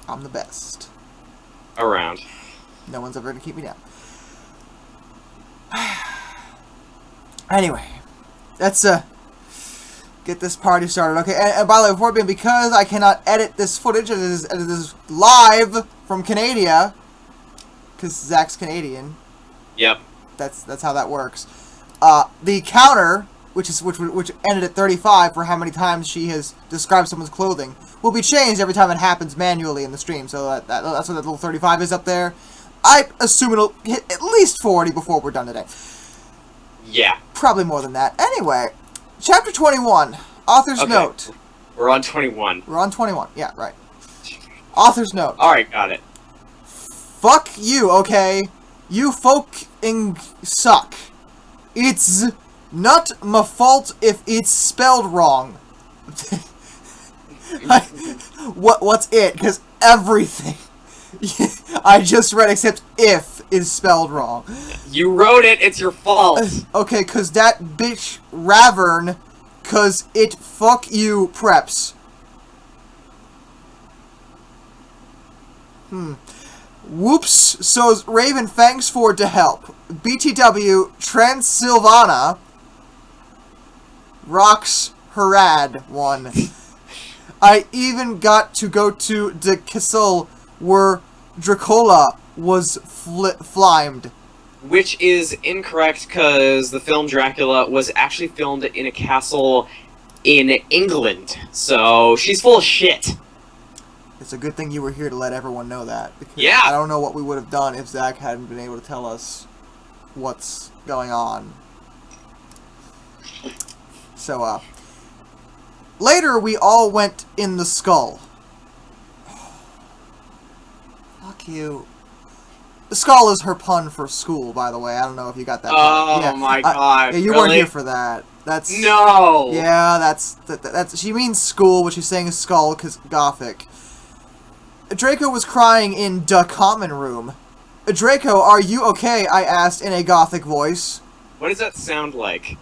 I'm the best. Around. No one's ever gonna keep me down. Anyway, let's get this party started. Okay, and by the way, before it begins, because I cannot edit this footage, it is live from Canada, because Zach's Canadian. Yep. That's how that works. The counter, which ended at 35 for how many times she has described someone's clothing, will be changed every time it happens manually in the stream. So that's what that little 35 is up there. I assume it'll hit at least 40 before we're done today. Yeah. Probably more than that. Anyway, chapter 21. Author's note. We're on 21. We're on 21. Yeah, right. Author's note. Alright, got it. Fuck you, okay? You fucking suck. It's not my fault if it's spelled wrong. What's it? Because everything I just read except if is spelled wrong. You wrote it, it's your fault. Okay, cause that bitch Ravern, cause it fuck you preps. Whoops, so's Raven thanks for to help. BTW Transylvana rocks Harad one. I even got to go to the castle where Dracola was flimed. Which is incorrect, because the film Dracula was actually filmed in a castle in England. So, she's full of shit. It's a good thing you were here to let everyone know that. Because yeah! I don't know what we would have done if Zach hadn't been able to tell us what's going on. So, later we all went in the skull. Fuck you. The skull is her pun for school, by the way. I don't know if you got that. Oh yeah, my god! Yeah, you really? weren't here for that. That's no. Yeah, that's. She means school, but she's saying is skull because Gothic. Draco was crying in the common room. Draco, are you okay? I asked in a Gothic voice. What does that sound like?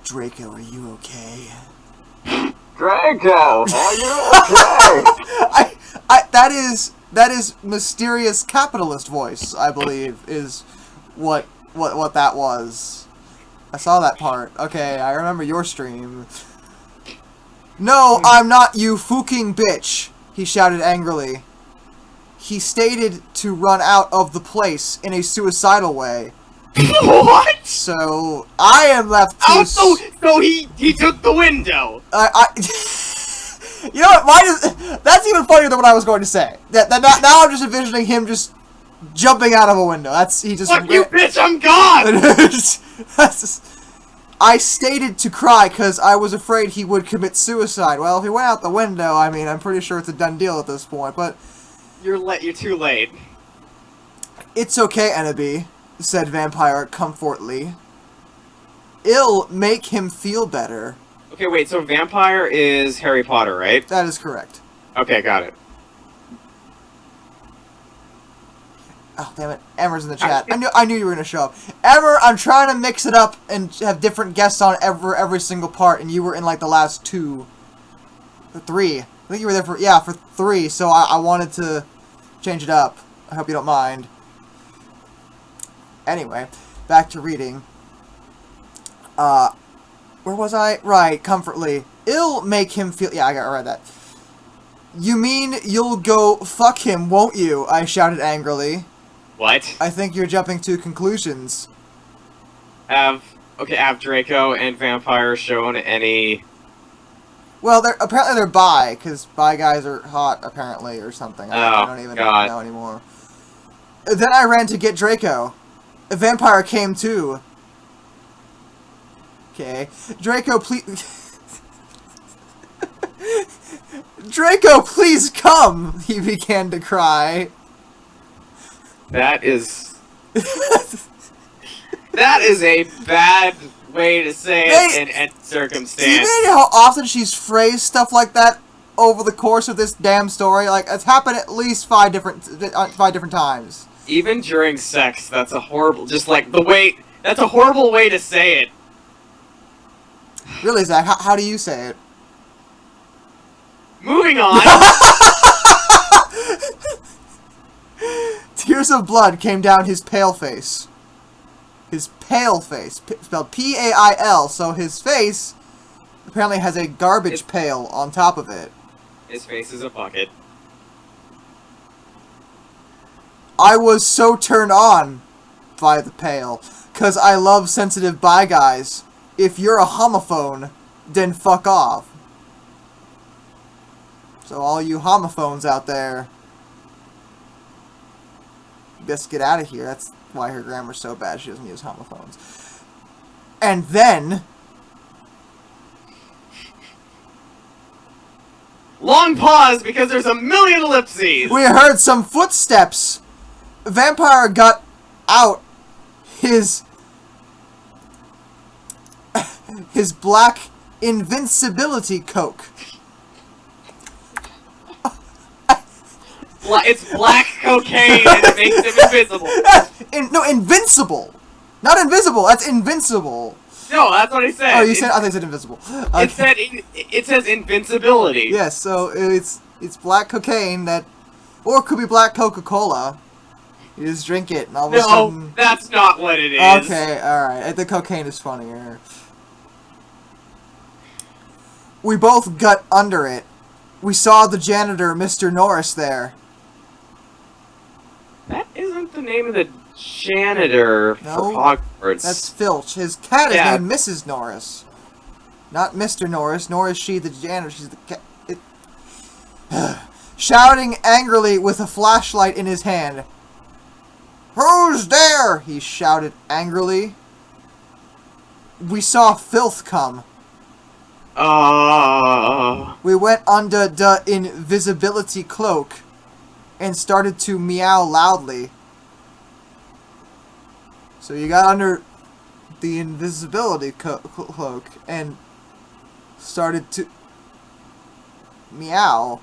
Draco, are you okay? Draco, are you okay? That is mysterious capitalist voice, I believe, is what that was. I saw that part. Okay, I remember your stream. No, I'm not, you fucking bitch, he shouted angrily. He stated to run out of the place in a suicidal way. What? So, I am left to... Oh, so he took the window! You know what? Why does... That's even funnier than what I was going to say. Now I'm just envisioning him just jumping out of a window. He just... Fuck you, bitch, I'm gone! I stated to cry because I was afraid he would commit suicide. Well, if he went out the window, I mean, I'm pretty sure it's a done deal at this point, but... You're too late. It's okay, Ennaby, said Vampire comfortably. It'll make him feel better. Okay, wait, so Vampire is Harry Potter, right? That is correct. Okay, got it. Oh, damn it. Emmer's in the chat. I knew you were going to show up. Emmer, I'm trying to mix it up and have different guests on every single part, and you were in, like, the last 2. Or 3. I think you were there for 3, so I wanted to change it up. I hope you don't mind. Anyway, back to reading. Where was I? Right, comfortably. It'll make him feel... Yeah, I read that. You mean you'll go fuck him, won't you? I shouted angrily. What? I think you're jumping to conclusions. Have Draco and Vampire shown any... Well, apparently they're bi, because bi guys are hot, apparently, or something. I don't even know anymore. Then I ran to get Draco. A vampire came too. Okay. Draco, please... Draco, please come! He began to cry. That is... that is a bad way to say it in any circumstance. Do you know how often she's phrased stuff like that over the course of this damn story? Like, it's happened at least 5 different times. Even during sex, that's a horrible... Just like, the way... That's a horrible way to say it. Really, Zach? How do you say it? Moving on! Tears of blood came down his pale face. His pale face. Spelled P-A-I-L. So his face apparently has a garbage pail on top of it. His face is a bucket. I was so turned on by the pail. Because I love sensitive bi guys. If you're a homophone, then fuck off. So all you homophones out there, best get out of here. That's why her grammar's so bad. She doesn't use homophones. And then... Long pause because there's a million ellipses! we heard some footsteps. Vampire got out his black invincibility coke. It's black cocaine and it makes him invisible. No, invincible. Not invisible. That's invincible. No, that's what he said. Oh, you said? I thought you said invisible. Okay. It says invincibility. Yes, so it's black cocaine that, or it could be black Coca-Cola. You just drink it and all of a sudden... No, that's not what it is. Okay, alright. The cocaine is funnier. We both got under it. We saw the janitor, Mr. Norris, there. That isn't the name of the janitor for Hogwarts. That's Filch. His cat is named Mrs. Norris. Not Mr. Norris, nor is she the janitor. She's the cat. Shouting angrily with a flashlight in his hand. Who's there? He shouted angrily. We saw Filth come. We went under the invisibility cloak and started to meow loudly. So you got under the invisibility cloak and started to meow.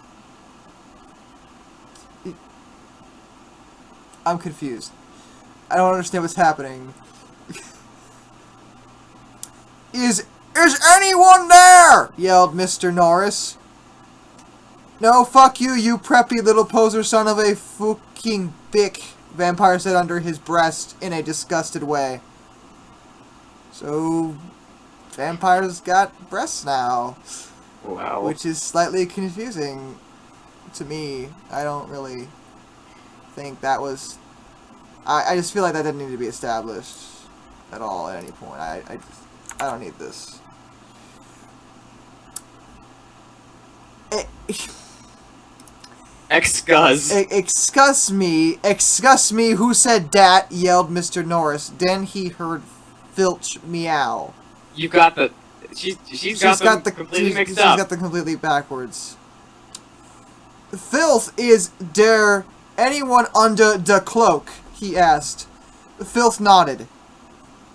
I'm confused. I don't understand what's happening. Is anyone there? Yelled Mr. Norris. No, fuck you, you preppy little poser son of a fucking bick, Vampire said under his breast in a disgusted way. So, vampires got breasts now. Wow. Which is slightly confusing to me. I don't really think that was... I just feel like that didn't need to be established at all at any point. I don't need this. Excuse me, who said dat? Yelled Mr. Norris. Then he heard Filch meow. You got the... She's got them completely mixed up. She's got them completely backwards. Filth, is there anyone under the cloak? He asked. Filth nodded.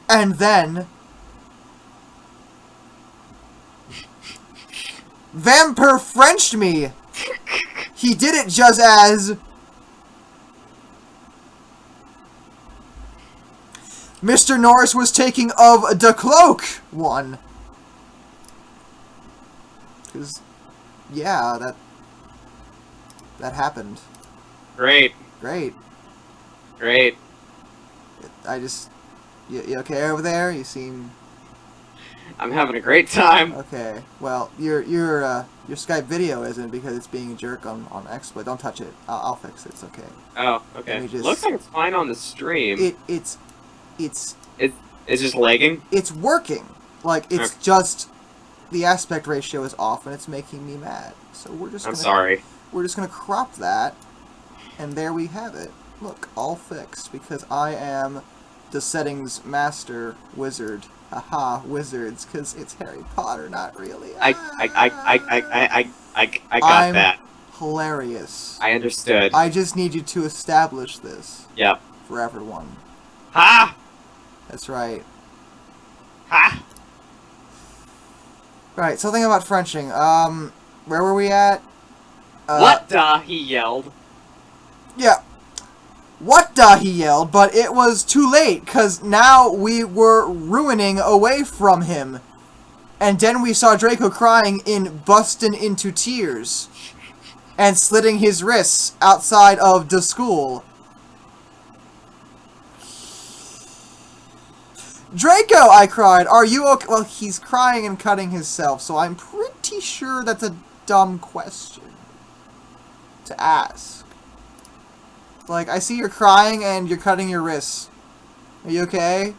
And then... Vampire Frenched me! He did it just as... Mr. Norris was taking of the cloak one. Because, yeah, that happened. Great. Great. Great. I just... You okay over there? You seem... I'm having a great time. Okay. Well, your Skype video isn't because it's being a jerk on XSplit. Don't touch it. I'll fix it. It's okay. Oh, okay. Looks like it's fine on the stream. It's just lagging? It's working. Like, it's just... The aspect ratio is off and it's making me mad. So we're just I'm sorry. We're just gonna crop that. And there we have it. Look, all fixed. Because I am the settings master wizard. Haha, wizards, because it's Harry Potter, not really. I got that. Hilarious. I understood. I just need you to establish this. Yep. For everyone. Ha! That's right. Ha! Right, something about Frenching. Where were we at? What the? He yelled. Yeah. What the? He yelled, but it was too late, because now we were ruining away from him. And then we saw Draco crying in busting into tears. And slitting his wrists outside of the school. Draco, I cried. Are you okay? Well, he's crying and cutting himself, so I'm pretty sure that's a dumb question to ask. Like, I see you're crying and you're cutting your wrists. Are you okay?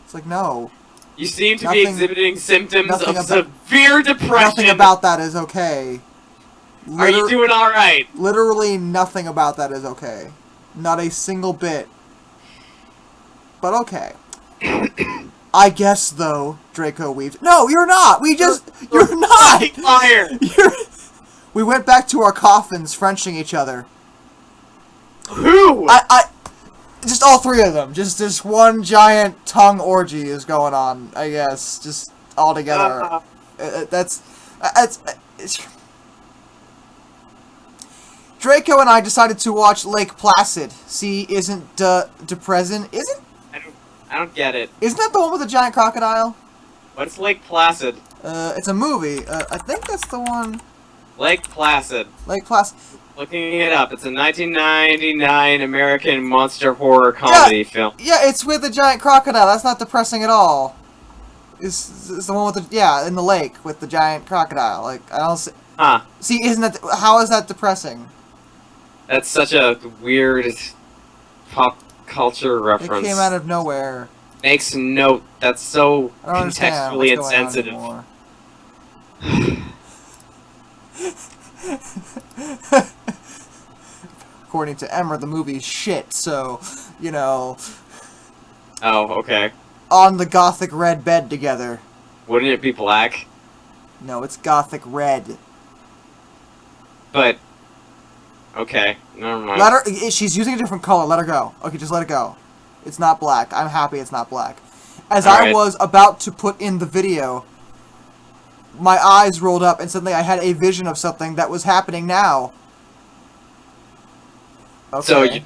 It's like, no. You seem to be exhibiting symptoms of severe depression. Nothing about that is okay. Are you doing alright? Literally nothing about that is okay. Not a single bit. But okay. I guess, though, Draco weaved. No, you're not! You're not! Fire! We went back to our coffins, Frenching each other. Who? Just all three of them. Just one giant tongue orgy is going on, I guess. Just all together. Draco and I decided to watch Lake Placid. See, isn't depressing? I don't get it. Isn't that the one with the giant crocodile? What's Lake Placid? It's a movie. I think that's the one. Lake Placid. Lake Placid. Looking it up. It's a 1999 American monster horror comedy film. Yeah, it's with the giant crocodile. That's not depressing at all. It's the one with the in the lake with the giant crocodile. Like, I don't see. Huh. See, isn't that how is that depressing? That's such a weird pop culture reference. It came out of nowhere. Makes no. That's so contextually insensitive. According to Emmer, the movie's shit, so, you know... Oh, okay. On the Gothic red bed together. Wouldn't it be black? No, it's Gothic red. But... Okay, never mind. Let her... She's using a different color, let her go. Okay, just let it go. It's not black. I'm happy it's not black. As I was about to put in the video, my eyes rolled up and suddenly I had a vision of something that was happening now. Okay. So you...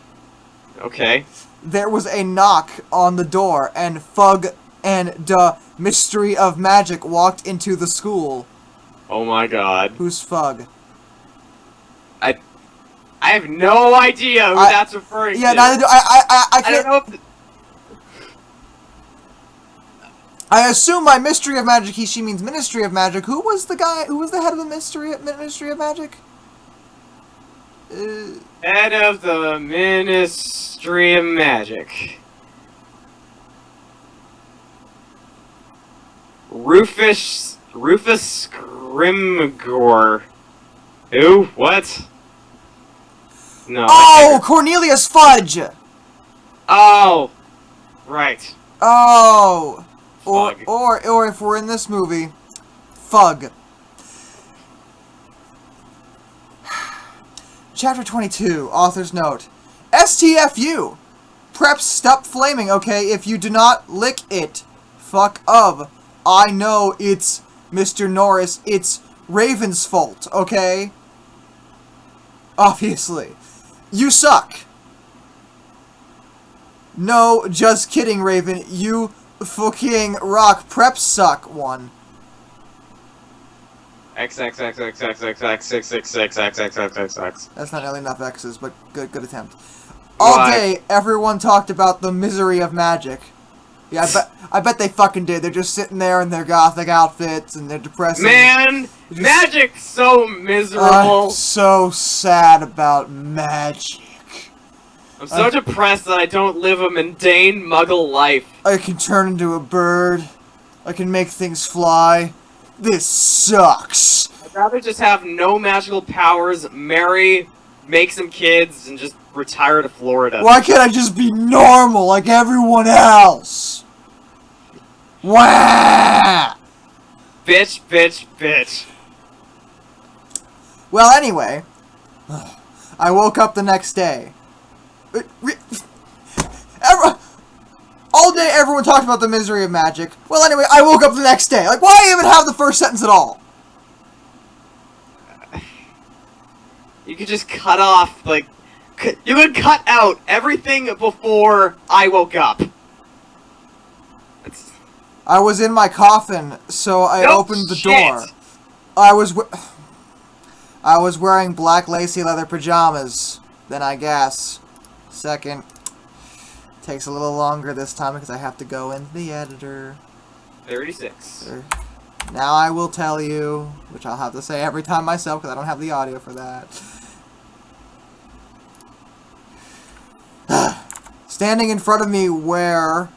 Okay. There was a knock on the door, and Fug and the Mystery of Magic walked into the school. Oh my god. Who's Fug? I have no idea who that's referring to. Yeah, neither do I can't... I don't know if... I assume by Mystery of Magic she means Ministry of Magic. Who was the guy? Who was the head of the Ministry of Magic? Head of the Ministry of Magic. Rufus Grimgor. Who? What? No. Oh, Cornelius Fudge! Oh! Right. Oh! Fug. Or if we're in this movie, Fug. Chapter 22, author's note. STFU! Preps stop flaming, okay? If you do not lick it, fuck of. I know it's Mr. Norris, it's Raven's fault, okay? Obviously. You suck. No, just kidding, Raven. You fucking rock. Preps suck. One. XXXXXXXXXXXXXX. That's not nearly enough X's, but good attempt. All day, everyone talked about the misery of magic. Yeah, I bet they fucking did. They're just sitting there in their gothic outfits and they're depressing. Man, magic's so miserable. I'm so sad about magic. I'm so depressed that I don't live a mundane muggle life. I can turn into a bird. I can make things fly. This sucks. I'd rather just have no magical powers, marry, make some kids, and just retire to Florida. Why can't I just be normal like everyone else? Wah! Bitch, bitch, bitch. Well, anyway, I woke up the next day. All day everyone talked about the misery of magic. Well, anyway, I woke up the next day. Like, why even have the first sentence at all? You could just cut off, like... You could cut out everything before I woke up. I was in my coffin, so I opened the door. I was wearing black lacy leather pajamas. Then I guess. Second. Takes a little longer this time because I have to go into the editor. 36. Now I will tell you, which I'll have to say every time myself because I don't have the audio for that. Standing in front of me where...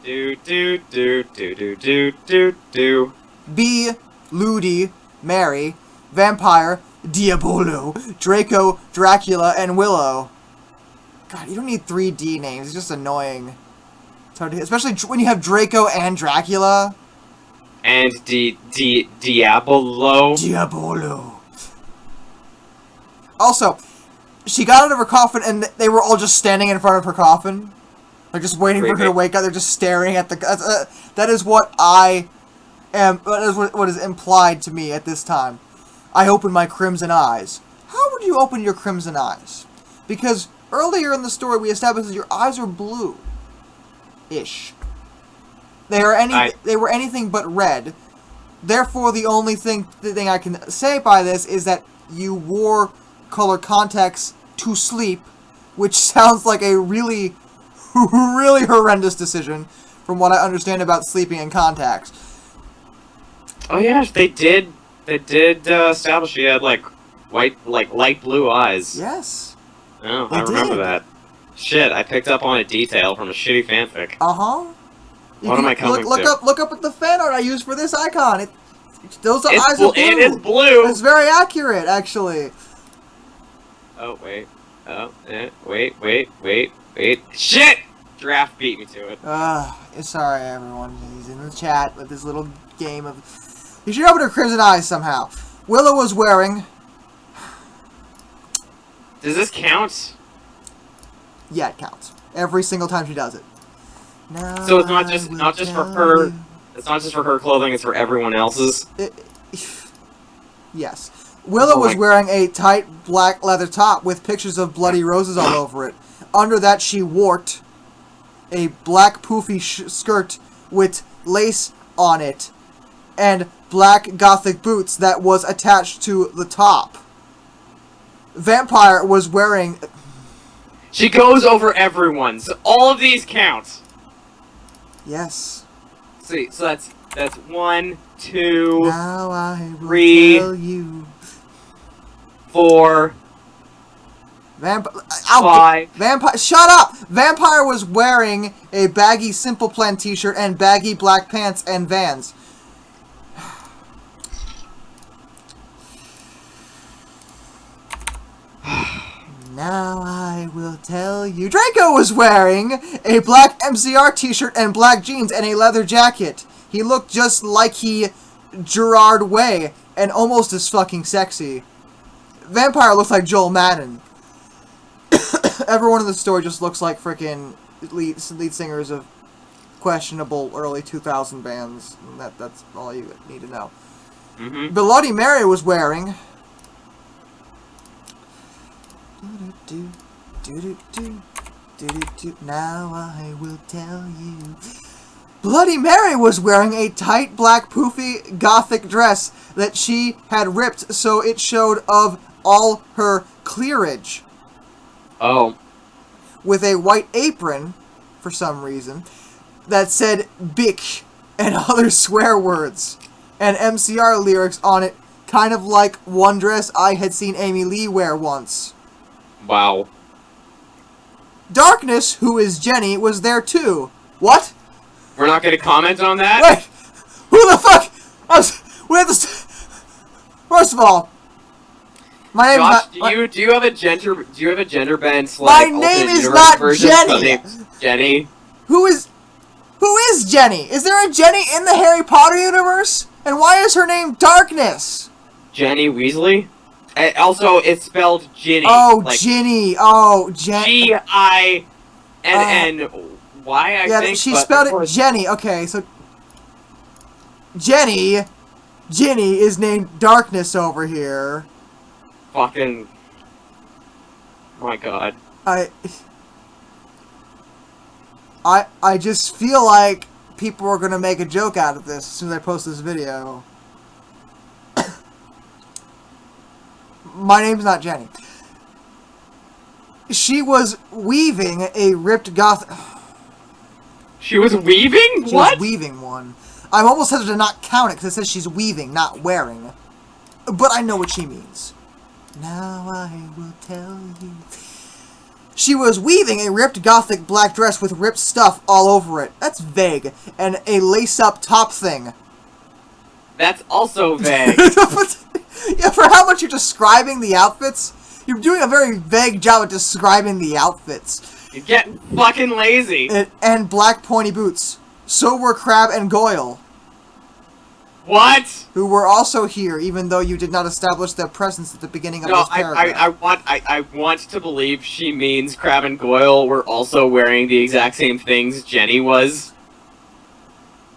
Do do do do do do do do. B. Ludi, Mary, Vampire, Diabolo, Draco, Dracula, and Willow. God, you don't need 3D names. It's just annoying. It's hard to, especially when you have Draco and Dracula. And Diabolo. Diabolo. Also, she got out of her coffin and they were all just standing in front of her coffin. Like, just waiting for her to wake up. They're just staring at the... that is what I am... That is what is implied to me at this time. I open my crimson eyes. How would you open your crimson eyes? Because earlier in the story, we established that your eyes are blue-ish. They were anything but red. Therefore, the only thing I can say by this is that you wore color contacts to sleep, which sounds like a really, really horrendous decision, from what I understand about sleeping in contacts. Oh yeah, they did establish she had like light blue eyes. Yes. Oh, I remember that. Shit, I picked up on a detail from a shitty fanfic. What am I coming to? Look up at the fan art I used for this icon. Those eyes are blue. It is blue. It's very accurate, actually. Oh wait. Oh, wait. Shit! Draft beat me to it. Sorry, everyone. He's in the chat with this little game of... You should open her crimson eyes somehow. Willow was wearing... Does this count? Yeah, it counts. Every single time she does it. Now so it's not just for her. It's not just for her clothing. It's for everyone else's. Yes. Willow was wearing a tight black leather top with pictures of bloody roses all over it. Under that, she wore a black poofy skirt with lace on it and black Gothic boots that was attached to the top. Vampire was wearing... She goes over everyone, so all of these count. Yes. See, so that's 1, 2, now I will 3, tell you. 4, 5. Vampire, shut up! Vampire was wearing a baggy Simple Plan t-shirt and baggy black pants and Vans. Now I will tell you. Draco was wearing a black MCR t-shirt and black jeans and a leather jacket. He looked just like Gerard Way and almost as fucking sexy. Vampire looks like Joel Madden. Everyone in the story just looks like frickin' lead singers of questionable early 2000 bands. That's all you need to know. Bloody Mary was wearing... Now I will tell you. Bloody Mary was wearing a tight black poofy Gothic dress that she had ripped so it showed of all her clearage. Oh. With a white apron, for some reason, that said "Bick" and other swear words, and MCR lyrics on it, kind of like one dress I had seen Amy Lee wear once. Wow. Darkness, who is Jenny, was there too. What? We're not going to comment on that? Wait! Who the fuck? First of all, my name Josh, is not... do you have a gender bend? My name is not Jenny! Jenny? Who is Jenny? Is there a Jenny in the Harry Potter universe? And why is her name Darkness? Jenny Weasley? Also, it's spelled Ginny. Oh, like, Ginny. Oh, Jenny. G-I-N-N-Y, I think. Yeah, she spelled it Jenny. Okay, so... Ginny is named Darkness over here. Fucking... My god. I just feel like people are gonna make a joke out of this as soon as I post this video. My name's not Jenny. She was weaving a ripped Gothic... She was weaving? She What? was weaving one. I'm almost tempted to not count it because it says she's weaving, not wearing. But I know what she means. Now I will tell you. She was weaving a ripped Gothic black dress with ripped stuff all over it. That's vague. And a lace-up top thing. That's also vague. Yeah, for how much you're describing the outfits, you're doing a very vague job at describing the outfits. You're getting fucking lazy. And black pointy boots. So were Crab and Goyle. What? Who were also here, even though you did not establish their presence at the beginning of this paragraph. I want to believe she means Crab and Goyle were also wearing the exact same things Jenny was.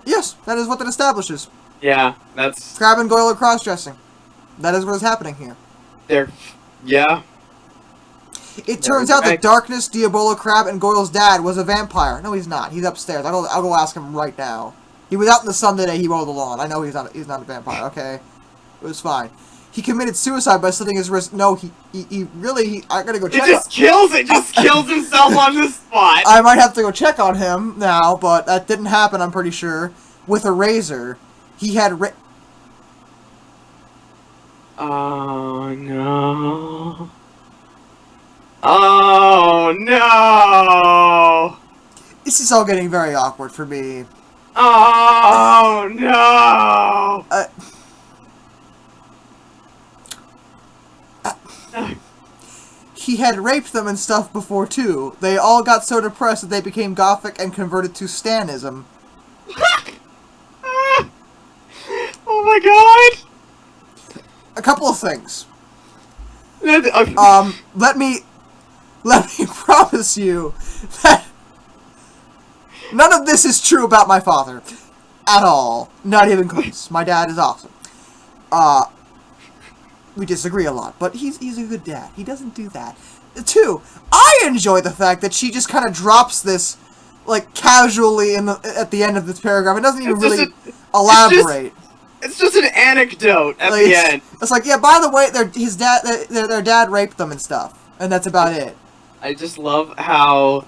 Yes, that is what that establishes. Yeah, that's... Crab and Goyle are cross-dressing. That is what is happening here. Yeah. It turns out that Darkness, Diabolo, Crab, and Goyle's dad was a vampire. No, he's not. He's upstairs. I'll go ask him right now. He was out in the sun today. He mowed the lawn. I know he's not a vampire. Okay, it was fine. He committed suicide by slitting his wrist. No, he I gotta go check. It just kills himself on the spot. I might have to go check on him now, but that didn't happen. I'm pretty sure. With a razor, he had. Oh no. Oh no. This is all getting very awkward for me. Oh no! He had raped them and stuff before too. They all got so depressed that they became Gothic and converted to Stanism. Oh my god! A couple of things. Okay. Let me promise you that none of this is true about my father. At all. Not even close. My dad is awesome. We disagree a lot, but he's a good dad. He doesn't do that. Two, I enjoy the fact that she just kind of drops this, like, casually at the end of this paragraph. It doesn't even really elaborate. It's just an anecdote at the end. It's like, yeah, by the way, their dad raped them and stuff. And that's about it. I just love how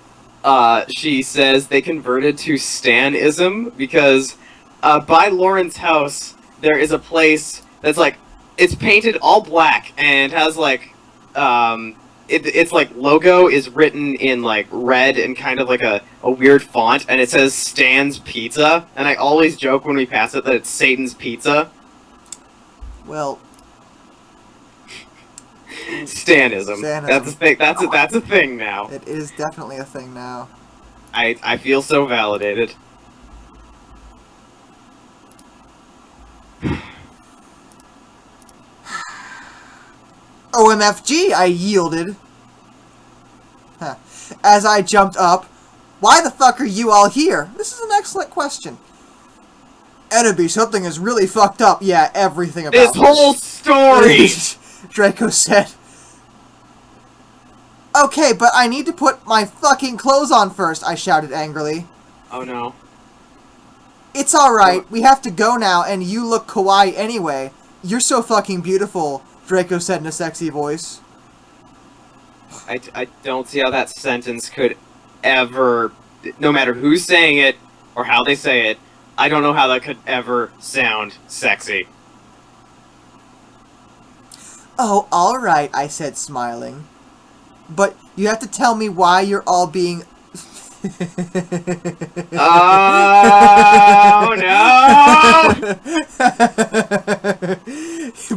she says they converted to Stanism because by Lauren's house there is a place that's like it's painted all black and has like its like logo is written in like red and kind of like a weird font, and it says Stan's Pizza, and I always joke when we pass it that it's Satan's Pizza. Well, Stanism. That's a thing. That's a thing now. It is definitely a thing now. I feel so validated. OMFG, I yielded. Huh. As I jumped up, why the fuck are you all here? This is an excellent question. Enemy, something is really fucked up. Yeah, everything about this whole story! Draco said. Okay, but I need to put my fucking clothes on first, I shouted angrily. Oh no. It's alright, we have to go now, and you look kawaii anyway. You're so fucking beautiful, Draco said in a sexy voice. I don't see how that sentence could ever, no matter who's saying it, or how they say it, I don't know how that could ever sound sexy. Oh, alright, I said, smiling. But you have to tell me why you're all being... Oh, no!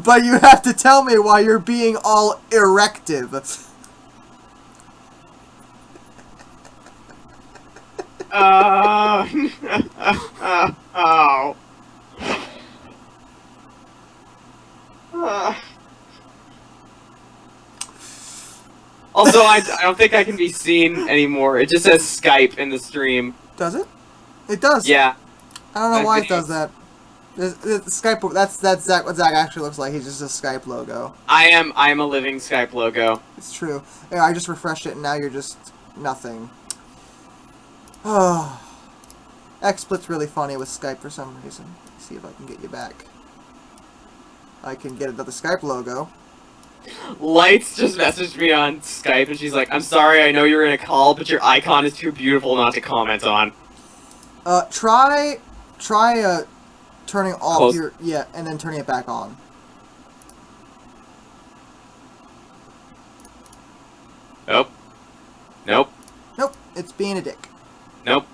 But you have to tell me why you're being all erective. Oh. Also, I don't think I can be seen anymore. It just says Skype in the stream. Does it? It does. Yeah. I don't know why it does that. Skype. That's Zach. What Zach actually looks like. He's just a Skype logo. I am a living Skype logo. It's true. Yeah, I just refreshed it, and now you're just nothing. Oh, XSplit's really funny with Skype for some reason. Let's see if I can get you back. I can get another Skype logo. Lights just messaged me on Skype, and she's like, "I'm sorry, I know you're in a call, but your icon is too beautiful not to comment on." Try turning off Close. your and then turning it back on. Nope. Nope. Nope, it's being a dick. Nope.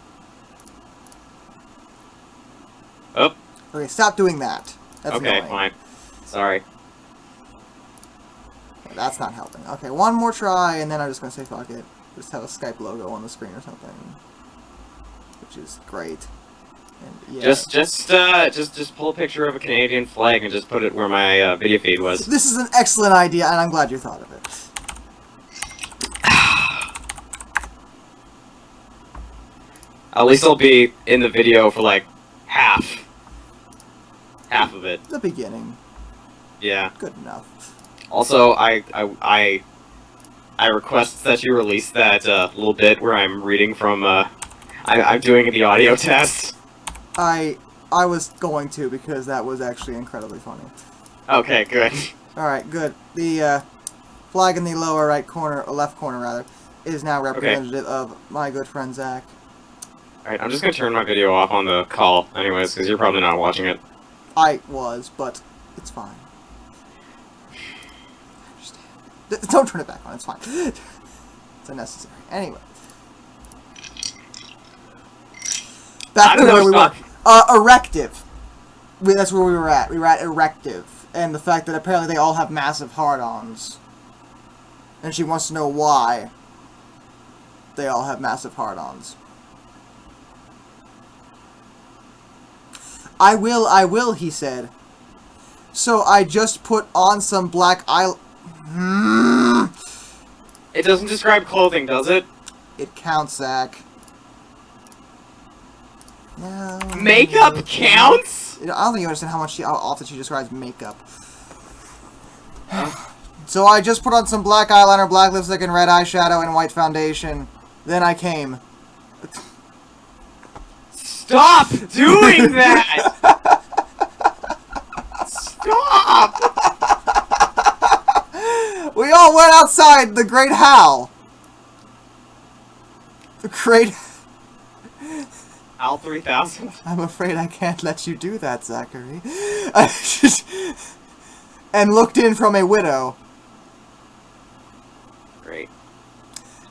Oh. Okay, stop doing that. That's Okay, annoying. fine. Sorry. Okay, that's not helping. Okay, one more try, and then I'm just gonna say fuck it. Just have a Skype logo on the screen or something, which is great. And, yeah. Just pull a picture of a Canadian flag and just put it where my video feed was. This is an excellent idea, and I'm glad you thought of it. At least I'll be in the video for like half of it. The beginning. Yeah. Good enough. Also, I request that you release that little bit where I'm reading from. I'm doing the audio test. I was going to, because that was actually incredibly funny. Okay, good. Alright, good. The flag in the lower right corner, or left corner rather, is now representative of my good friend Zach. Alright, I'm just gonna turn my video off on the call, anyways, because you're probably not watching it. I was, but it's fine. I understand. Don't turn it back on, it's fine. It's unnecessary. Anyway. Back to where we were. Erective. That's where we were at. We were at erective. And the fact that apparently they all have massive hard-ons. And she wants to know why they all have massive hard-ons. I will, he said. So I just put on some black eye... It doesn't describe clothing, does it? It counts, Zach. No. Makeup counts? I don't think you understand how often she describes makeup. So I just put on some black eyeliner, black lipstick, and red eyeshadow, and white foundation. Then I came. Stop doing that! Stop! We all went outside the Great Hal. The Great... Al 3000. I'm afraid I can't let you do that, Zachary. And looked in from a widow. Great.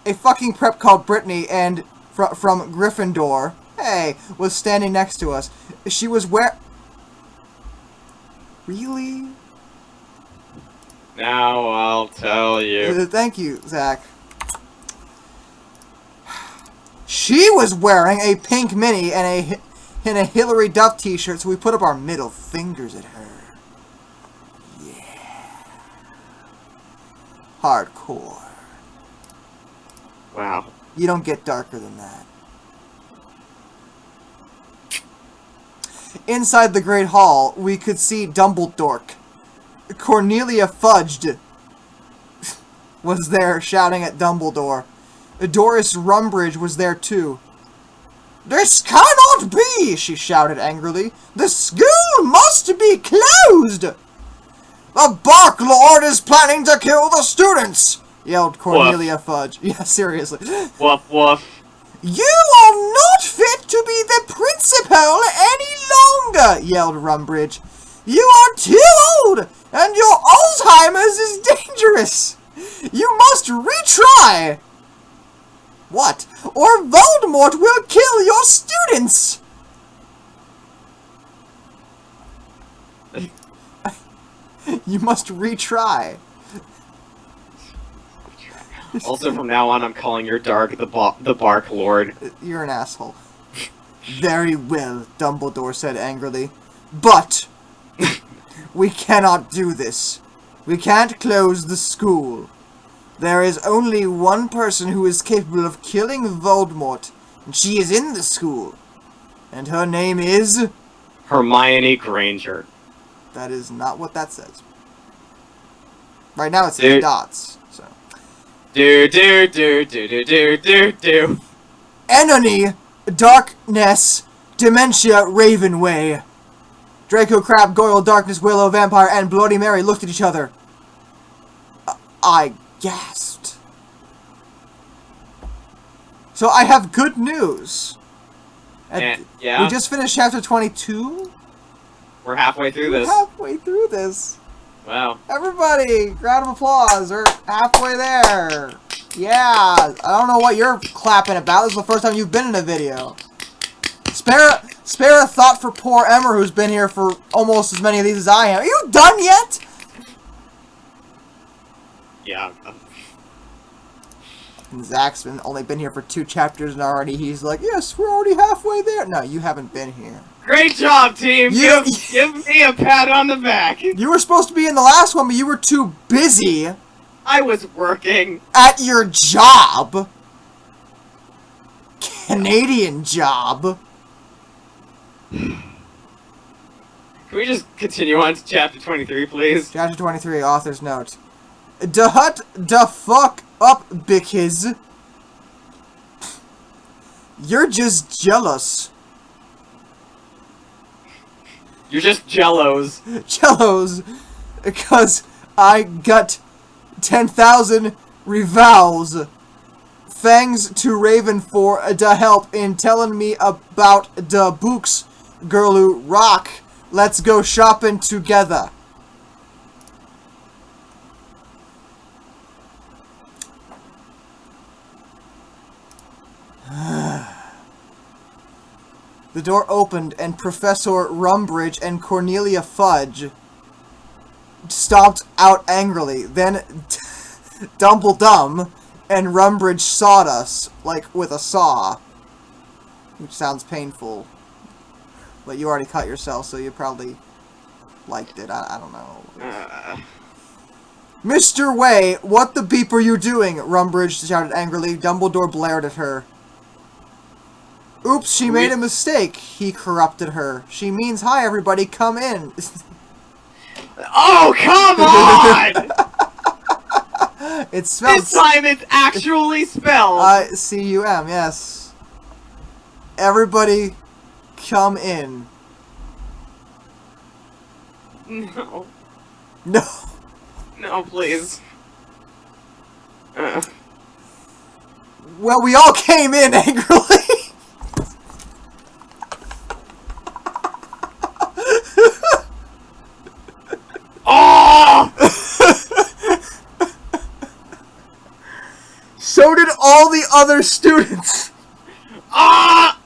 A fucking prep called Brittany and from Gryffindor, hey, was standing next to us. She was Really? Now I'll tell you. Thank you, Zach. She was wearing a pink mini and a Hillary Duff t-shirt, so we put up our middle fingers at her. Yeah. Hardcore. Wow. You don't get darker than that. Inside the Great Hall, we could see Dumbledore. Cornelia Fudged was there shouting at Dumbledore. Doris Rumbridge was there too. "This cannot be!" she shouted angrily. "The school must be closed! The Bark Lord is planning to kill the students!" yelled Cornelia Fudge. Yeah, seriously. Woof woof. "You are not fit to be the principal any longer!" yelled Rumbridge. "You are too old, and your Alzheimer's is dangerous! You must retry! What? Or Voldemort will kill your students!" You must retry. Also, from now on, I'm calling your Dark the Bark Lord. You're an asshole. "Very well," Dumbledore said angrily. "But we cannot do this. We can't close the school. There is only one person who is capable of killing Voldemort, and she is in the school. And her name is..." Hermione Granger. That is not what that says. Right now it says dots, so... Do. "Enemy, Darkness, Dementia, Ravenway." Draco, Crab, Goyle, Darkness, Willow, Vampire, and Bloody Mary looked at each other. I gasped. So I have good news. Yeah? We just finished chapter 22? We're halfway through this. Halfway through this. Wow. Everybody, round of applause. We're halfway there. Yeah. I don't know what you're clapping about. This is the first time you've been in a video. Spare a thought for poor Emmer, who's been here for almost as many of these as I am. Are you done yet? Yeah. And Zach's only been here for 2 chapters and already he's like, yes, we're already halfway there. No, you haven't been here. Great job, team! Give me a pat on the back! You were supposed to be in the last one, but you were too busy. I was working. At your job. Canadian job. Can we just continue on to chapter 23, please? Chapter 23, author's note. Da fuck up, because you're just jealous. You're just jellos. Jellos, because I got 10,000 revals. Thanks to Raven for the help in telling me about the books, girl rock. Let's go shopping together. The door opened and Professor Rumbridge and Cornelia Fudge stomped out angrily. Then Dumbledum and Rumbridge sawed us, like with a saw. Which sounds painful. But you already cut yourself, so you probably liked it. I don't know. Mr. Way, what the beep are you doing? Rumbridge shouted angrily. Dumbledore blared at her. Oops, she made a mistake. He corrupted her. She means, hi everybody, come in. Oh, come on! It's spelled... This time it's actually spelled. C-U-M, yes. Everybody, come in. No. No. No, please. Well, we all came in angrily. Oh! So did all the other students. Ah!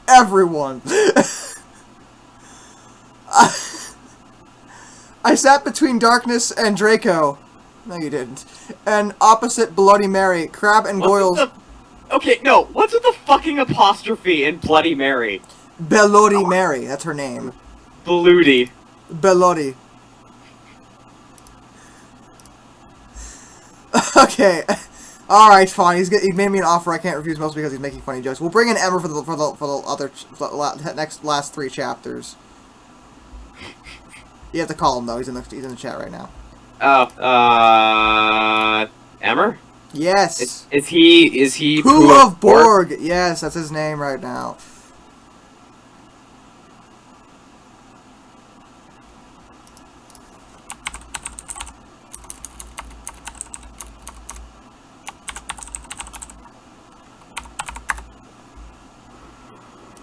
Everyone. I sat between Darkness and Draco. No, you didn't. And opposite Bloody Mary, Crab and Goyle. Okay, no. What's with the fucking apostrophe in Bloody Mary? Bloody Mary, that's her name. Bloody. Bloody. Okay. Alright, fine. He made me an offer I can't refuse, mostly because he's making funny jokes. We'll bring in Emmer for the last 3 chapters. You have to call him though. He's in the chat right now. Oh, Emmer? Yes. Is he Pooh of Borg? Yes, that's his name right now.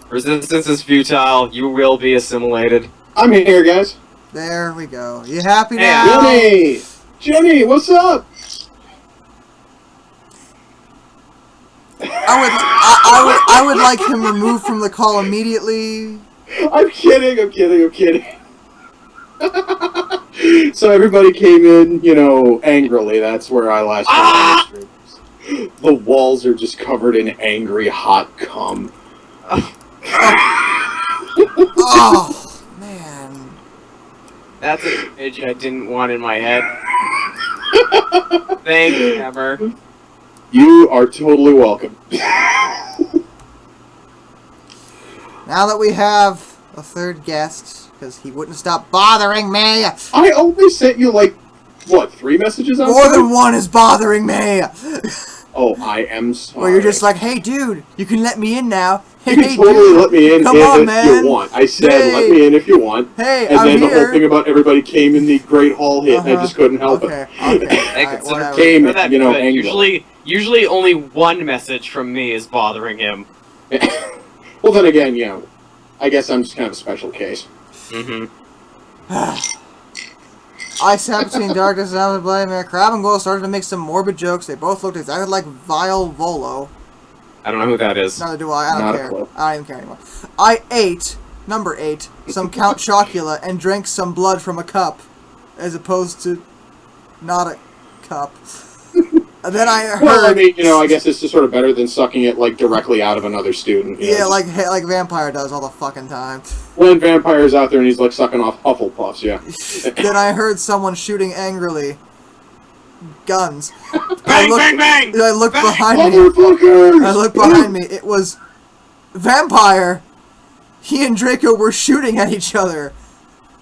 Resistance is futile. You will be assimilated. I'm here, guys. There we go. You happy now? Jenny! Jenny, what's up? I would like him removed from the call immediately. I'm kidding. So everybody came in, you know, angrily. That's where I last saw the The walls are just covered in angry, hot cum. Oh, man. That's an image I didn't want in my head. Thanks, Emmer. You are totally welcome. Now that we have a 3rd guest, because he wouldn't stop bothering me. I only sent you, like, what, 3 messages on More Twitter? than one is bothering me. Oh, I am sorry. Where you're just like, hey, dude, you can let me in now. Hey, You can totally dude, let me in come on, if man. you want. I said, Hey. let me in if you want. Hey, and I'm then the here. whole thing about everybody came in the Great Hall hit, and I just couldn't help it. Okay. Hey, Alright, consider whatever. Came that in, you know, good. angrily. Usually only one message from me is bothering him. Well, then again, you know, I guess I'm just kind of a special case. Mm-hmm. I sat between darkness and out of blame. Crab and Gold started to make some morbid jokes. They both looked exactly like Vile Volo. I don't know who that is. Neither do I. I Not don't a care. clue. I don't even care anymore. I ate, number 8, some Count Chocula and drank some blood from a cup, as opposed to not a cup. And then I heard... Well, I mean, you know, I guess it's just sort of better than sucking it, like, directly out of another student. You know, Yeah, like Vampire does all the fucking time. when Vampire's out there and he's, like, sucking off Hufflepuffs, yeah. Then I heard someone shooting angrily. Guns. Bang, bang, bang! I looked Bang! behind me. Motherfuckers! I looked behind me. It was Vampire. He and Draco were shooting at each other.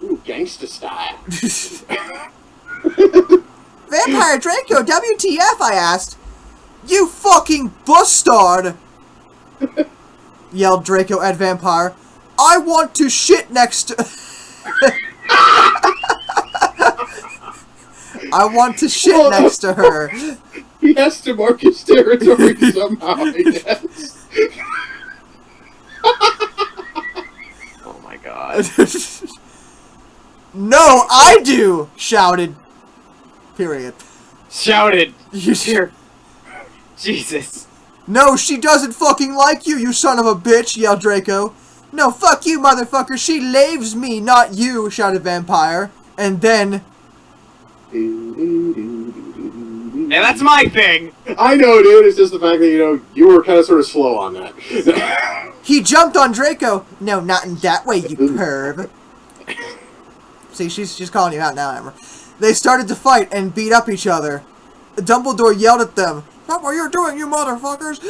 Ooh, gangsta style. Vampire Draco, WTF, I asked. You fucking bastard! Yelled Draco at Vampire. I want to shit next to... I want to shit next to her. He has to mark his territory somehow, I guess. Oh my god. No, I do! Shouted. Period. Shouted. You Here. Jesus. No, she doesn't fucking like you, you son of a bitch, yelled Draco. No, fuck you, motherfucker, she laves me, not you, shouted Vampire. And then... Hey, that's my thing! I know, dude, it's just the fact that, you know, you were kind of sort of slow on that. He jumped on Draco. No, not in that way, you perv. See, she's calling you out now, Amber. They started to fight and beat up each other. Dumbledore yelled at them. Not what you're doing, you motherfuckers!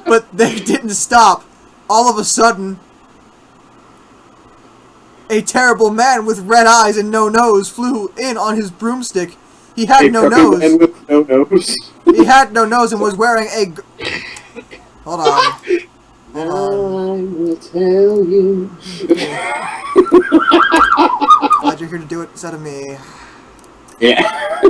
But they didn't stop. All of a sudden, a terrible man with red eyes and no nose flew in on his broomstick. He had no nose. Man with no nose. He had no nose and was wearing a... Hold on. I will tell you. Glad you're here to do it instead of me. Yeah.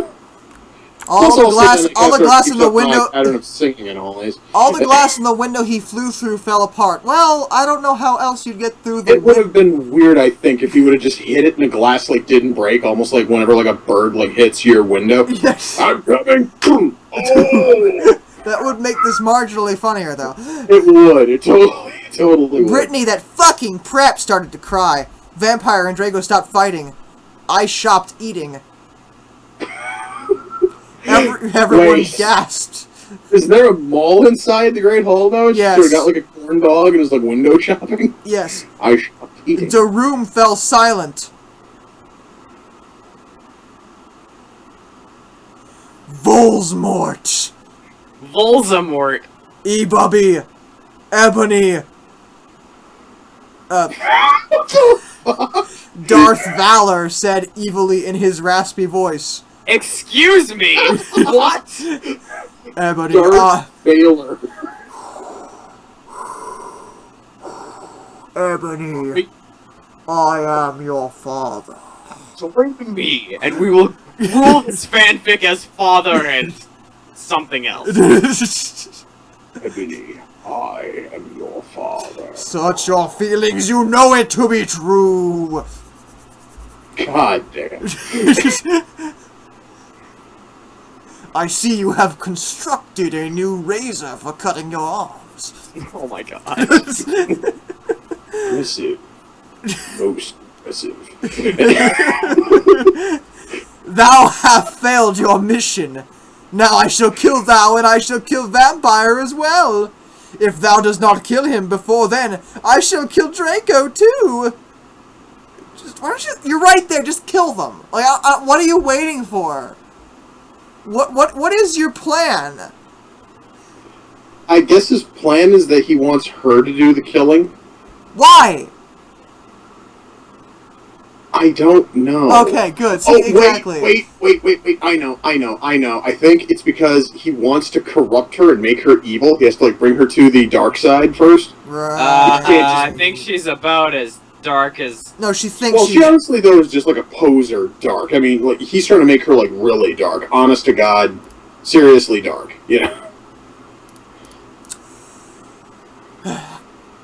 All the glass in the window. Pattern of singing and all this. All the glass in the window he flew through fell apart. Well, I don't know how else you'd get through the. It would have been weird, I think, if he would have just hit it and the glass like didn't break, almost like whenever like a bird like hits your window. Yes. I'm coming. Boom. Oh. That would make this marginally funnier, though. It would. It totally would. Brittany, that fucking prep, started to cry. Vampire and Draco stopped fighting. I stopped eating. Everyone Wait. gasped. Is there a mall inside the Great Hall now? Yes. Sort of got like a corn dog and is like window shopping. Yes. I stopped eating. The room fell silent. Voldemort. Voldemort. E-Bubby. Ebony. Darth Valor said evilly in his raspy voice. Excuse me. What? Ebony. Darth Baylor. Ebony. I am your father. Join me, and we will rule this fanfic as father and something else. Ebony, I am your father. Such your feelings, you know it to be true. God damn. I see you have constructed a new razor for cutting your arms. Oh my god. Impressive. Most impressive. Thou hast failed your mission. Now I shall kill thou, and I shall kill Vampire as well. If thou does not kill him before then, I shall kill Draco too. Just, why don't you? You're right there. Just kill them. Like, what are you waiting for? What is your plan? I guess his plan is that he wants her to do the killing. Why? I don't know. Okay, good. See, exactly. Wait. I know. I think it's because he wants to corrupt her and make her evil. He has to, like, bring her to the dark side first. Right. I think she's about as dark as... No, she thinks Well, she's... she honestly, though, is just, like, a poser dark. I mean, like, he's trying to make her, like, really dark. Honest to God, seriously dark. You know?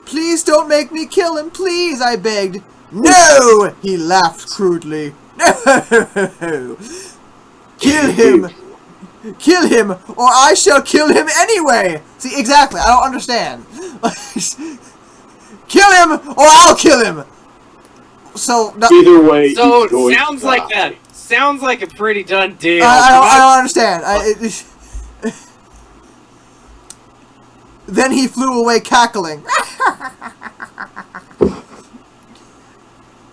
Please don't make me kill him, please, I begged. No! He laughed crudely. No! Kill him! Kill him, or I shall kill him anyway! See, exactly, I don't understand. Kill him, or I'll kill him! So, no, Either way, So, he's going sounds to like die. that. Sounds like a pretty done deal. I don't understand. Then he flew away cackling.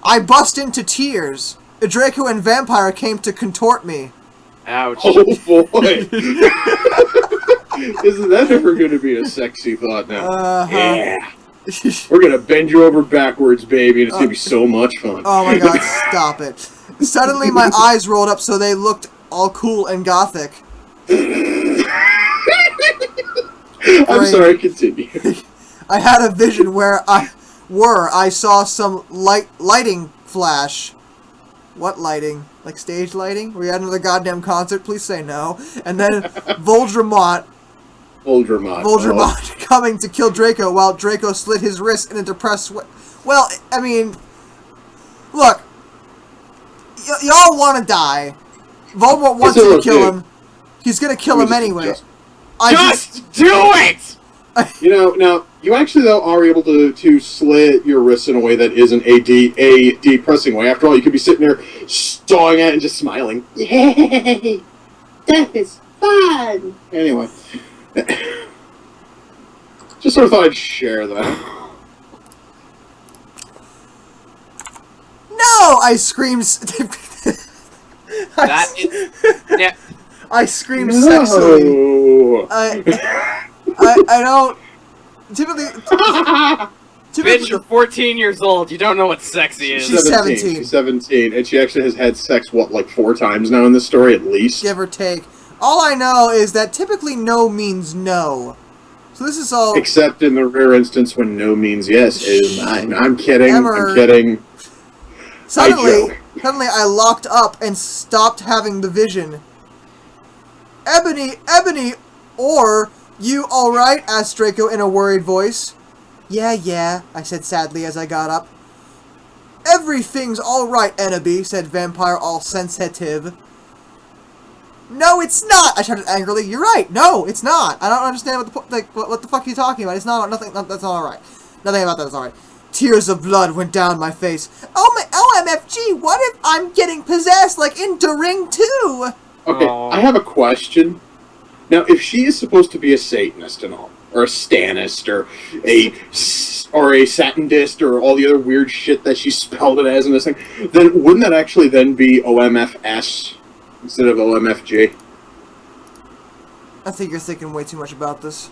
I bust into tears. Draco and Vampire came to contort me. Ouch. Oh boy! Isn't that ever going to be a sexy thought now? Yeah. We're going to bend you over backwards, baby, and it's going to be so much fun. Oh my god, stop it. Suddenly my eyes rolled up so they looked all cool and gothic. I'm sorry, continue. I had a vision where I saw some lighting flash. What lighting? Like stage lighting? Were you at another goddamn concert? Please say no. And then Voldemort coming to kill Draco while Draco slit his wrist in a depressed way. Well, I mean, look, y'all want to die. Voldemort wants to kill him. He's gonna kill him anyway. Just do it! You know, now, you actually, though, are able to slit your wrists in a way that isn't a depressing way. After all, you could be sitting there sawing at it and just smiling. Yay! Death is fun! Anyway. Just sort of thought I'd share that. No! I screamed... Yeah. I screamed sexually. No. I don't... Typically... Bitch, you're 14 years old. You don't know what sexy is. She's 17. She's 17, and she actually has had sex, what, like 4 times now in this story, at least? Give or take. All I know is that typically no means no. So this is all... Except in the rare instance when no means yes. I'm kidding. I'm kidding. Suddenly I locked up and stopped having the vision. Ebony, or... You alright? Asked Draco in a worried voice. Yeah, I said sadly as I got up. Everything's alright, Enemy, said Vampire all sensitive. No, it's not! I shouted angrily. You're right! No, it's not! I don't understand what the fuck are you talking about? It's not, that's not alright. Nothing about that is alright. Tears of blood went down my face. Oh my OMFG, what if I'm getting possessed like in The Ring 2? Okay, Aww. I have a question. Now, if she is supposed to be a Satanist and all, or a Stanist, or a Satanist, or all the other weird shit that she spelled it as in this thing, then wouldn't that actually then be OMFS instead of OMFG? I think you're thinking way too much about this.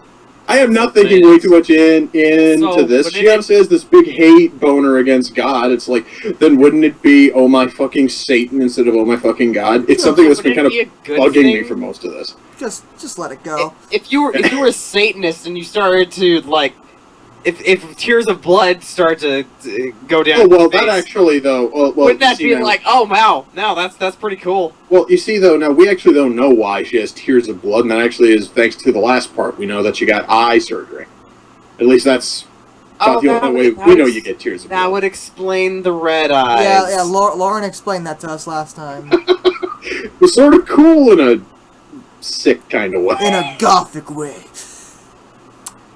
I am not thinking way too much into this. She obviously has this big hate boner against God. It's like, then wouldn't it be, oh my fucking Satan instead of oh my fucking God? It's something that's been kind of bugging me for most of this. Just let it go. If you were a Satanist and you started to, like, if tears of blood start to go down. Oh well, the face, that actually though. Well, wouldn't that be now, like, oh wow, now that's pretty cool. Well, you see though, now we actually don't know why she has tears of blood, and that actually is thanks to the last part. We know that she got eye surgery. At least that's about the only way we know you get tears of blood. That would explain the red eyes. Yeah. Lauren explained that to us last time. It was sort of cool in a sick kind of way. In a gothic way.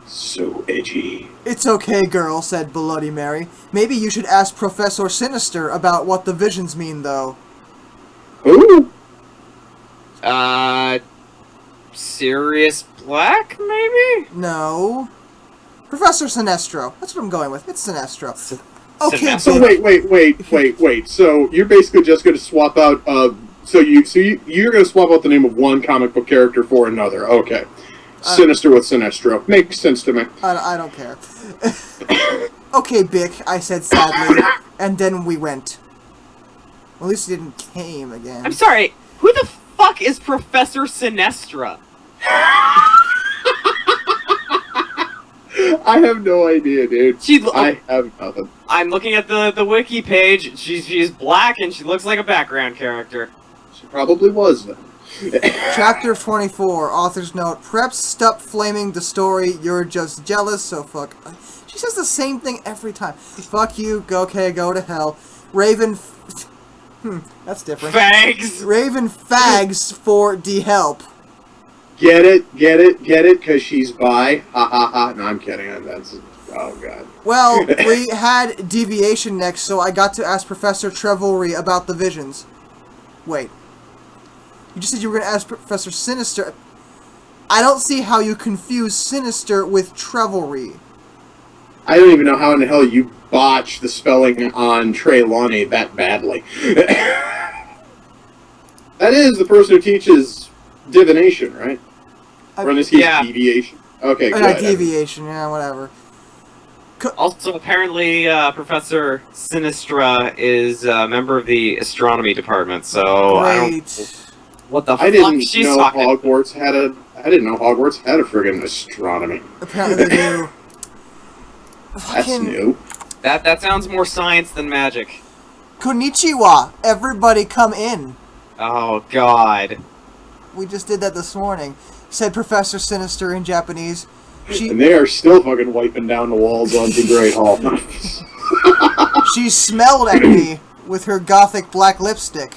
So edgy. It's okay, girl, said Bloody Mary. Maybe you should ask Professor Sinister about what the visions mean, though. Who? Sirius Black, maybe? No. Professor Sinestro. That's what I'm going with. It's Sinestro. Okay, So wait. So you're basically just going to swap out. You're going to swap out the name of one comic book character for another. Okay. Sinister with Sinestro. Makes sense to me. I don't care. Okay, Bick, I said sadly, and then we went. At least he didn't came again. I'm sorry, who the fuck is Professor Sinestra? I have no idea, dude. I have nothing. I'm looking at the wiki page. She's black and she looks like a background character. She probably was then. Chapter 24, author's note. Preps, stop flaming the story. You're just jealous, so fuck. She says the same thing every time. Fuck you, go to hell. Raven... that's different. Fags! Raven fags for the help. Get it, because she's bi. Ha ha ha. No, I'm kidding. That's... Oh, God. Well, we had Deviation next, so I got to ask Professor Trevelry about the visions. Wait. You just said you were going to ask Professor Sinister. I don't see how you confuse Sinister with Trevelry. I don't even know how in the hell you botched the spelling on Trelawney that badly. That is the person who teaches Divination, right? Or in this case, Deviation. Okay, good. Deviation, yeah, whatever. Also, apparently, Professor Sinistra is a member of the astronomy department, so Great. I don't... What the I fuck didn't she's know talking? Hogwarts had a... I didn't know Hogwarts had a friggin' astronomy. Apparently they do. That's new. That sounds more science than magic. Konnichiwa! Everybody come in. Oh, God. We just did that this morning. Said Professor Sinister in Japanese. And they are still fucking wiping down the walls on the Great Hall. She smelled at me with her gothic black lipstick.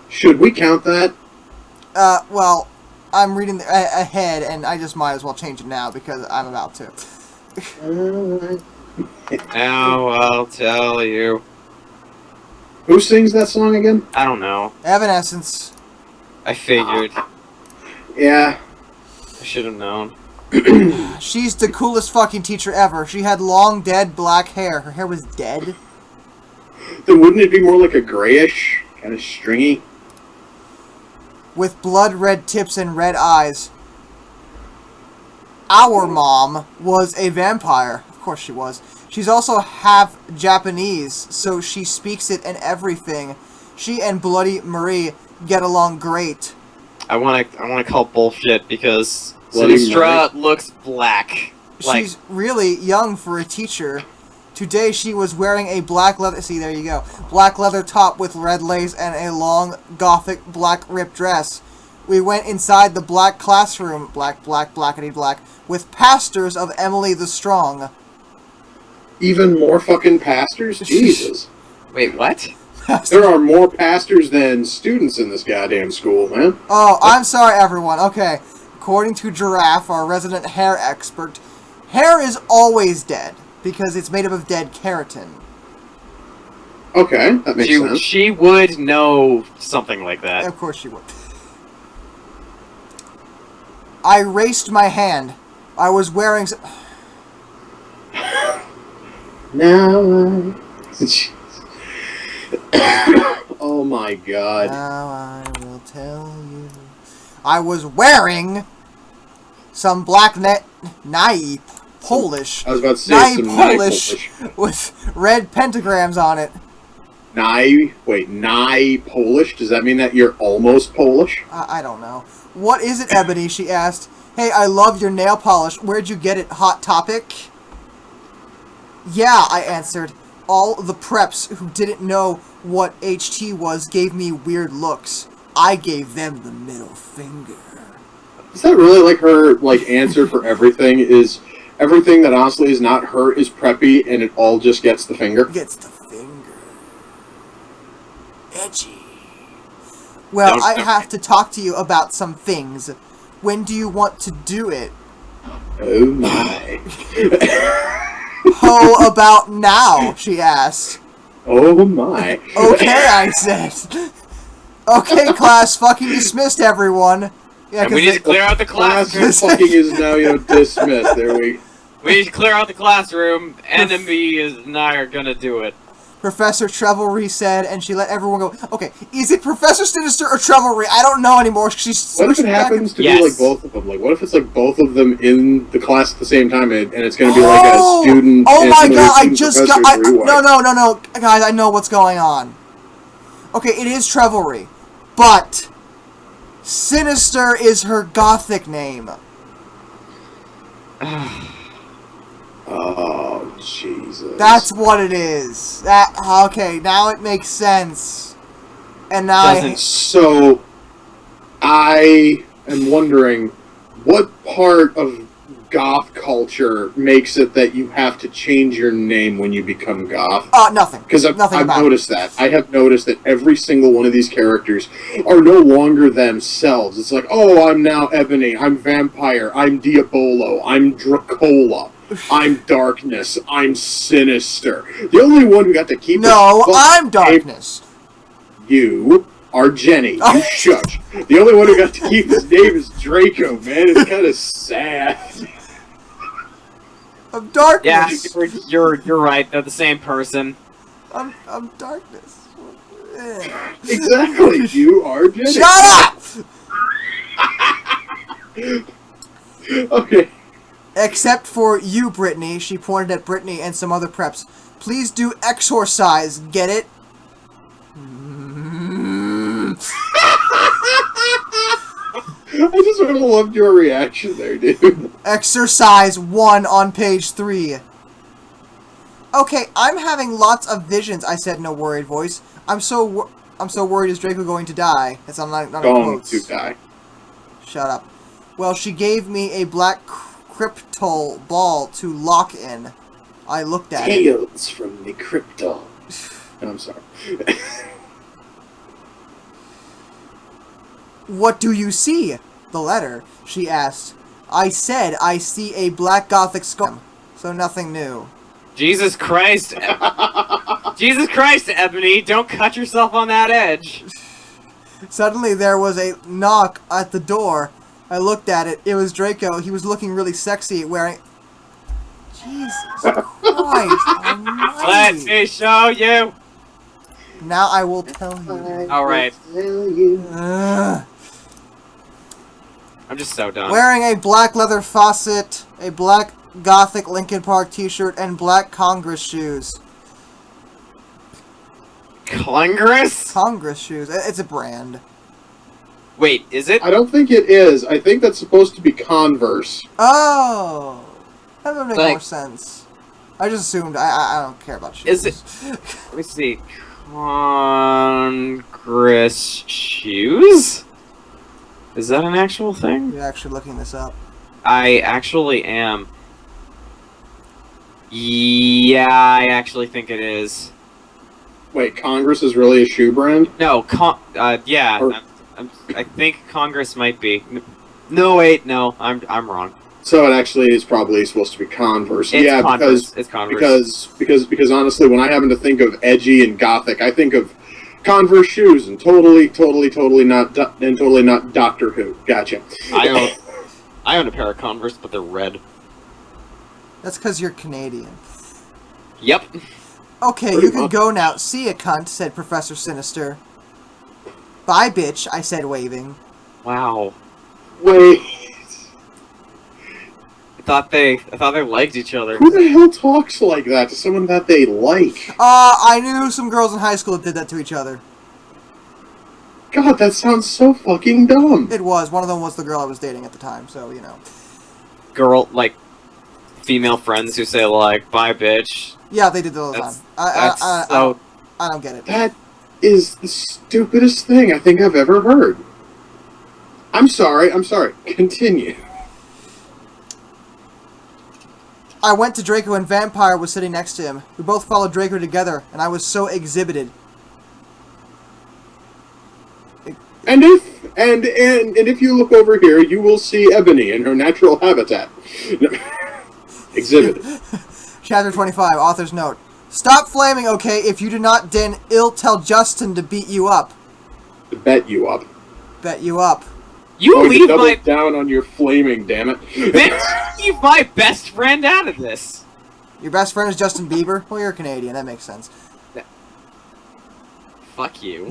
Should we count that? Well, I'm reading ahead, and I just might as well change it now because I'm about to. Now I'll tell you. Who sings that song again? I don't know. Evanescence. I figured. Yeah. I should have known. She's the coolest fucking teacher ever. She had long, dead black hair. Her hair was dead? Then wouldn't it be more like a grayish, kind of stringy? With blood-red tips and red eyes. Our mom was a vampire. Of course she was. She's also half Japanese, so she speaks it and everything. She and Bloody Marie get along great. I wanna call bullshit because Bloody Sinistra looks black. She's really young for a teacher. Today she was wearing a black leather... See, there you go. Black leather top with red lace and a long, gothic, black ripped dress. We went inside the black classroom, blackety black, with pastors of Emily the Strong. Even more fucking pastors? Jesus. Wait, what? There are more pastors than students in this goddamn school, man. Oh, I'm sorry, everyone. Okay. According to Giraffe, our resident hair expert, hair is always dead because it's made up of dead keratin. Okay, that makes sense. She would know something like that. Of course she would. I raised my hand. I was wearing... Now oh my God. Now I will tell you. I was wearing some black naive Polish. I was about to say naive some Polish with red pentagrams on it. Nai Polish? Does that mean that you're almost Polish? I don't know. What is it, Ebony? She asked. Hey, I love your nail polish. Where'd you get it? Hot Topic? Yeah, I answered. All the preps who didn't know what HT was gave me weird looks. I gave them the middle finger. Is that really like her answer for everything? Is everything that honestly is not her is preppy and it all just gets the finger? Gets the finger. Edgy. Well, I have to talk to you about some things. When do you want to do it? Oh my. How about now? She asked. Oh my. Okay, I said. Okay, class, fucking dismissed, everyone. Yeah, and we need to clear out the classroom. Fucking is now, dismissed. There we. We need to clear out the classroom. Enemy and I are gonna do it. Professor Trevelry said, and she let everyone go. Okay, is it Professor Sinister or Trevelry? I don't know anymore. She's What if it happens to be like both of them? Like, what if it's like both of them in the class at the same time, and it's going to be like a student? Oh my god! I just got. No, guys! I know what's going on. Okay, it is Trevelry, but Sinister is her Gothic name. Oh, Jesus. That's what it is. Okay, now it makes sense. And now So, I am wondering, what part of goth culture makes it that you have to change your name when you become goth? Nothing. Because I've noticed that. I have noticed that every single one of these characters are no longer themselves. It's like, oh, I'm now Ebony, I'm Vampire, I'm Diabolo, I'm Dracola. I'm Darkness. I'm Sinister. The only one who got to keep I'm Darkness. You are Jenny. You shush. The only one who got to keep his name is Draco, man. It's kind of sad. I'm Darkness. Yeah, you're right. They're the same person. I'm Darkness. Exactly. You are Jenny. Shut up! Okay. Except for you, Brittany. She pointed at Brittany and some other preps. Please do exorcise. Get it? I just would have loved your reaction there, dude. Exercise 1 on page 3. Okay, I'm having lots of visions, I said in a worried voice. I'm so worried, is Draco going to die? It's not going to die. Shut up. Well, she gave me a black cryptol ball to lock in. I looked at it. Tales from the cryptol. I'm sorry. What do you see? The letter, she asked. I said I see a black Gothic skull, so nothing new. Jesus Christ. Jesus Christ, Ebony, don't cut yourself on that edge. Suddenly there was a knock at the door. I looked at it. It was Draco. He was looking really sexy, wearing... Jesus Christ almighty. Let me show you. Now I will tell you. Alright. I'm just so done. Wearing a black leather faucet, a black Gothic Linkin Park t-shirt, and black Congress shoes. Congress? Congress shoes. It's a brand. Wait, is it? I don't think it is. I think that's supposed to be Converse. Oh! That would make more sense. I just assumed. I don't care about shoes. Is it? Let me see. Congress shoes? Is that an actual thing? You're actually looking this up. I actually am. Yeah, I actually think it is. Wait, Congress is really a shoe brand? No, yeah. I think Congress might be. No, wait, no, I'm wrong. So it actually is probably supposed to be Converse. It's yeah, Converse. It's Converse. Because honestly, when I happen to think of edgy and gothic, I think of Converse shoes and totally not Doctor Who. Gotcha. I own a pair of Converse, but they're red. That's because you're Canadian. Yep. Okay, you can go now. See ya, cunt, said Professor Sinister. Bye, bitch, I said, waving. Wow. Wait. I thought they liked each other. Who the hell talks like that to someone that they like? I knew some girls in high school that did that to each other. God, that sounds so fucking dumb. It was. One of them was the girl I was dating at the time, so, you know. Girl, like, female friends who say, like, bye, bitch. Yeah, they did that all the time. I don't get it. That is the stupidest thing I think I've ever heard. I'm sorry. Continue. I went to Draco and Vampire was sitting next to him. We both followed Draco together, and I was so exhibited. And if you look over here, you will see Ebony in her natural habitat. Exhibited. Chapter 25, author's note. Stop flaming, okay? If you do not, then I'll tell Justin to beat you up. To bet you up. Bet you up. You leave double my down on your flaming, damn it. leave my best friend out of this. Your best friend is Justin Bieber? Well, you're Canadian. That makes sense. Fuck you.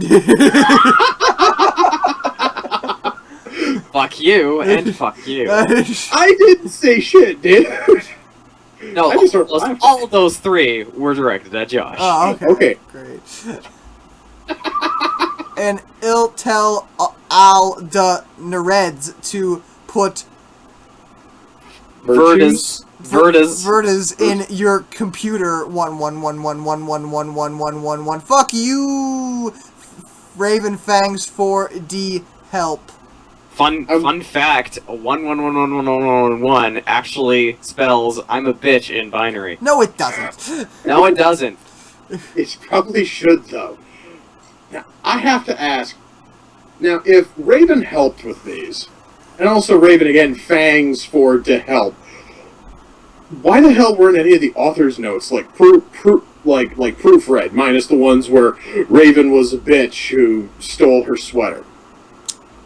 Fuck you, and fuck you. I didn't say shit, dude. No, I just sort of laughed. all of those three were directed at Josh. Oh, okay. Okay. Great. And it'll tell Al the Nereds to put Virtues. Verdas. in your computer 11111111111. Fuck you, Raven Fangs for the help. Fun fact: 11111111 actually spells "I'm a bitch" in binary. No, it doesn't. No, it doesn't. It probably should, though. Now, I have to ask. Now, if Raven helped with these, and also Raven again, Fangs for to help, why the hell weren't any of the author's notes like proofread, minus the ones where Raven was a bitch who stole her sweater?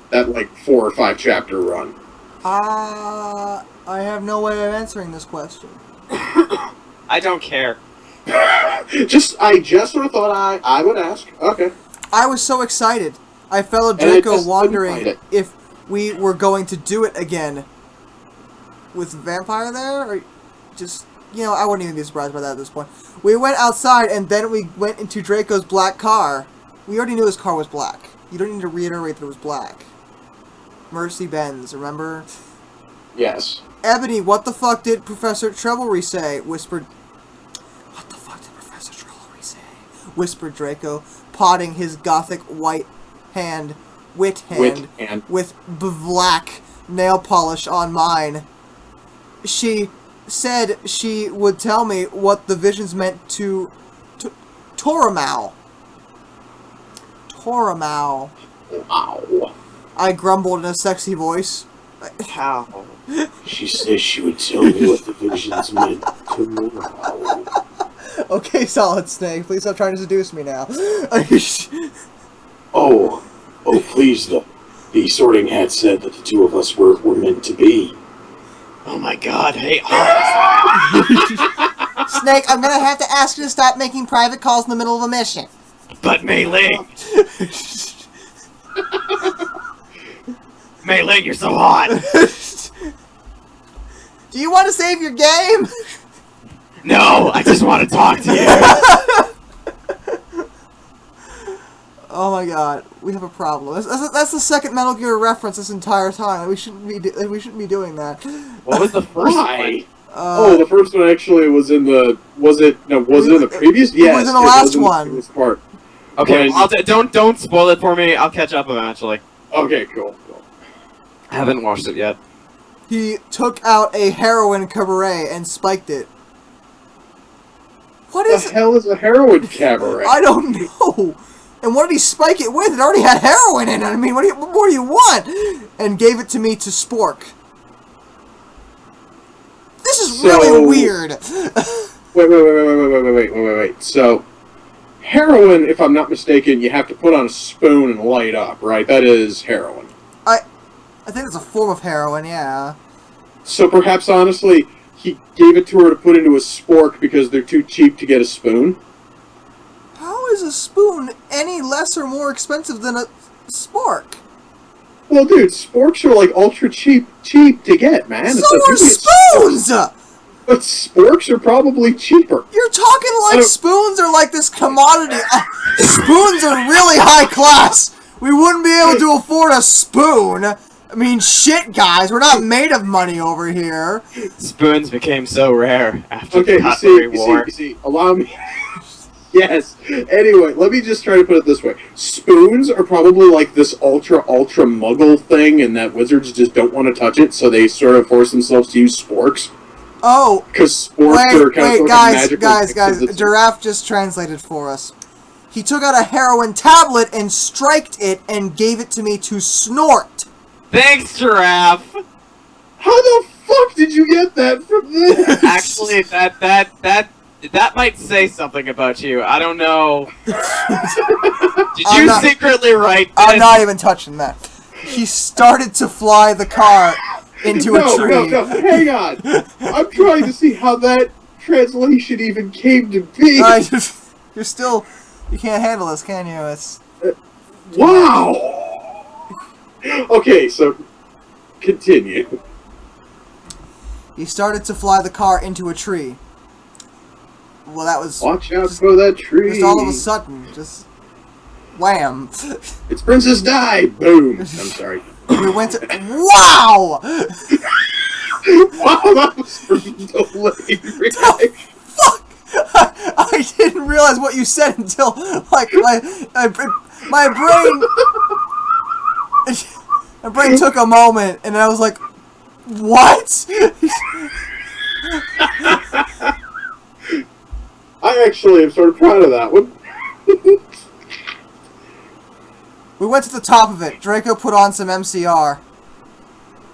That, 4 or 5 chapter run. I have no way of answering this question. I don't care. I just sort of thought I would ask. Okay. I was so excited. I felt And I Draco just couldn't find wondering it. if we were going to do it again with Vampire there, or just, I wouldn't even be surprised by that at this point. We went outside, and then we went into Draco's black car. We already knew his car was black. You don't need to reiterate that it was black. Mercy Benz, remember? Yes. Ebony, what the fuck did Professor Trevelry say? Whispered. What the fuck did Professor Trevelry say? Whispered Draco, potting his gothic wit hand, with black nail polish on mine. She said she would tell me what the visions meant to Toramau. Toramau. Wow. I grumbled in a sexy voice. How? She says she would tell me what the visions meant tomorrow. Okay, Solid Snake, please stop trying to seduce me now. Oh, please, the sorting hat said that the two of us were meant to be. Oh my god, hey, Snake, I'm gonna have to ask you to stop making private calls in the middle of a mission. But Mei Ling! Mei Ling, you're so hot! Do you want to save your game? No, I just want to talk to you! Oh my god, we have a problem. That's the second Metal Gear reference this entire time. We shouldn't be doing that. What was the first Why? one? The first one actually was in the... Was it in the previous? It was in the last one. Previous part. Okay, When- don't spoil it for me. I'll catch up eventually. Okay, cool. I haven't watched it yet. He took out a heroin cabaret and spiked it. What What is the hell is a heroin cabaret? I don't know. And what did he spike it with? It already had heroin in it. I mean, what more do you want? And gave it to me to spork. This is really weird. Wait. So, heroin, if I'm not mistaken, you have to put on a spoon and light up, right? That is heroin. I think it's a form of heroin, yeah. So perhaps, honestly, he gave it to her to put into a spork because they're too cheap to get a spoon? How is a spoon any less or more expensive than a spork? Well, dude, sporks are ultra cheap to get, man. So are spoons! But sporks are probably cheaper. You're talking like spoons are like this commodity. Spoons are really high class. We wouldn't be able to afford a spoon. I mean, shit, guys. We're not made of money over here. Spoons became so rare after Okay, the Cutlery War. you see, allow me... Yes. Anyway, let me just try to put it this way. Spoons are probably this ultra muggle thing, and that wizards just don't want to touch it, so they sort of force themselves to use sporks. Oh. Because sporks are kind of guys, magical. Giraffe just translated for us. He took out a heroin tablet and striked it and gave it to me to snort. Thanks, Giraffe! How the fuck did you get that from this? Actually, that might say something about you. I don't know. Did you secretly write this? I'm not even touching that. He started to fly the car into a tree. No, hang on. I'm trying to see how that translation even came to be. You're still You can't handle this, can you? It's... Wow! Okay, so continue. He started to fly the car into a tree. Well, that was... Watch out for that tree. Just all of a sudden, just... Wham! It's Princess Di! Boom! I'm sorry. We went to... Wow! Wow, that was delayed reaction. Fuck! I didn't realize what you said until, like, my brain... My brain took a moment, and I was like, what? I actually am sort of proud of that one. We went to the top of it. Draco put on some MCR.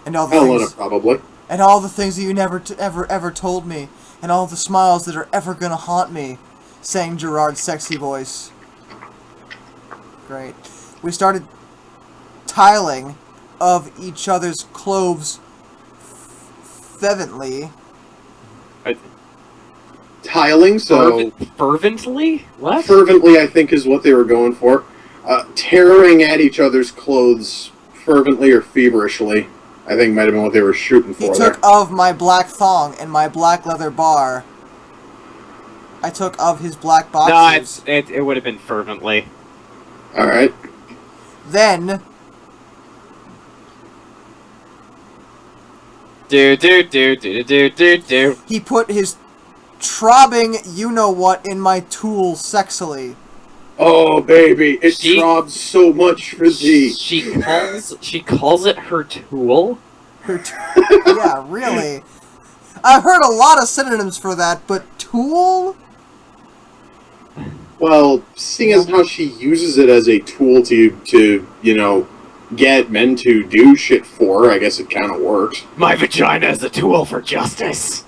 And all the Helena, things... probably. And all the things that you never ever told me. And all the smiles that are ever gonna haunt me. Sang Gerard's sexy voice. Great. We started tiling of each other's clothes fervently. Tiling, so... Fervently? What? Fervently, I think, is what they were going for. Tearing at each other's clothes fervently or feverishly, I think might have been what they were shooting for. He took of my black thong and my black leather bar. I took of his black boxers. No, it would have been fervently. Alright. Then... Do. He put his trobbing you-know-what in my tool sexily. Oh, baby, it throbs so much for thee. She calls it her tool? Yeah, really. I've heard a lot of synonyms for that, but tool? Well, seeing as how she uses it as a tool to you know, get men to do shit for her, I guess it kind of works. My vagina is a tool for justice.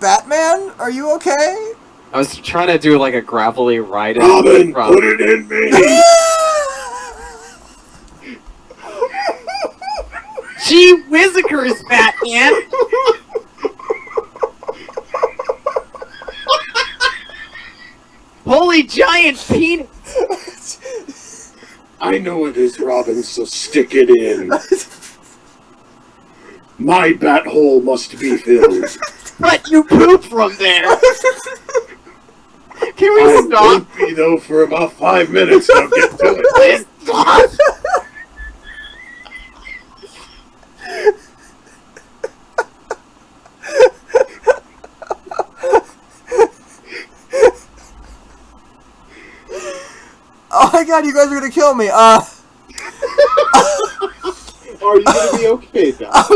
Batman, are you okay? I was trying to do like a gravelly ride. Robin, put it in me! Gee whizzikers, Batman! Holy giant penis! I know it is, Robin, so stick it in. My bat hole must be filled. But you poop from there! Can we I'm stop? empty, though, for about 5 minutes. Now get to it. Please stop! Oh my god, you guys are gonna kill me. Are you gonna be okay, now? I'll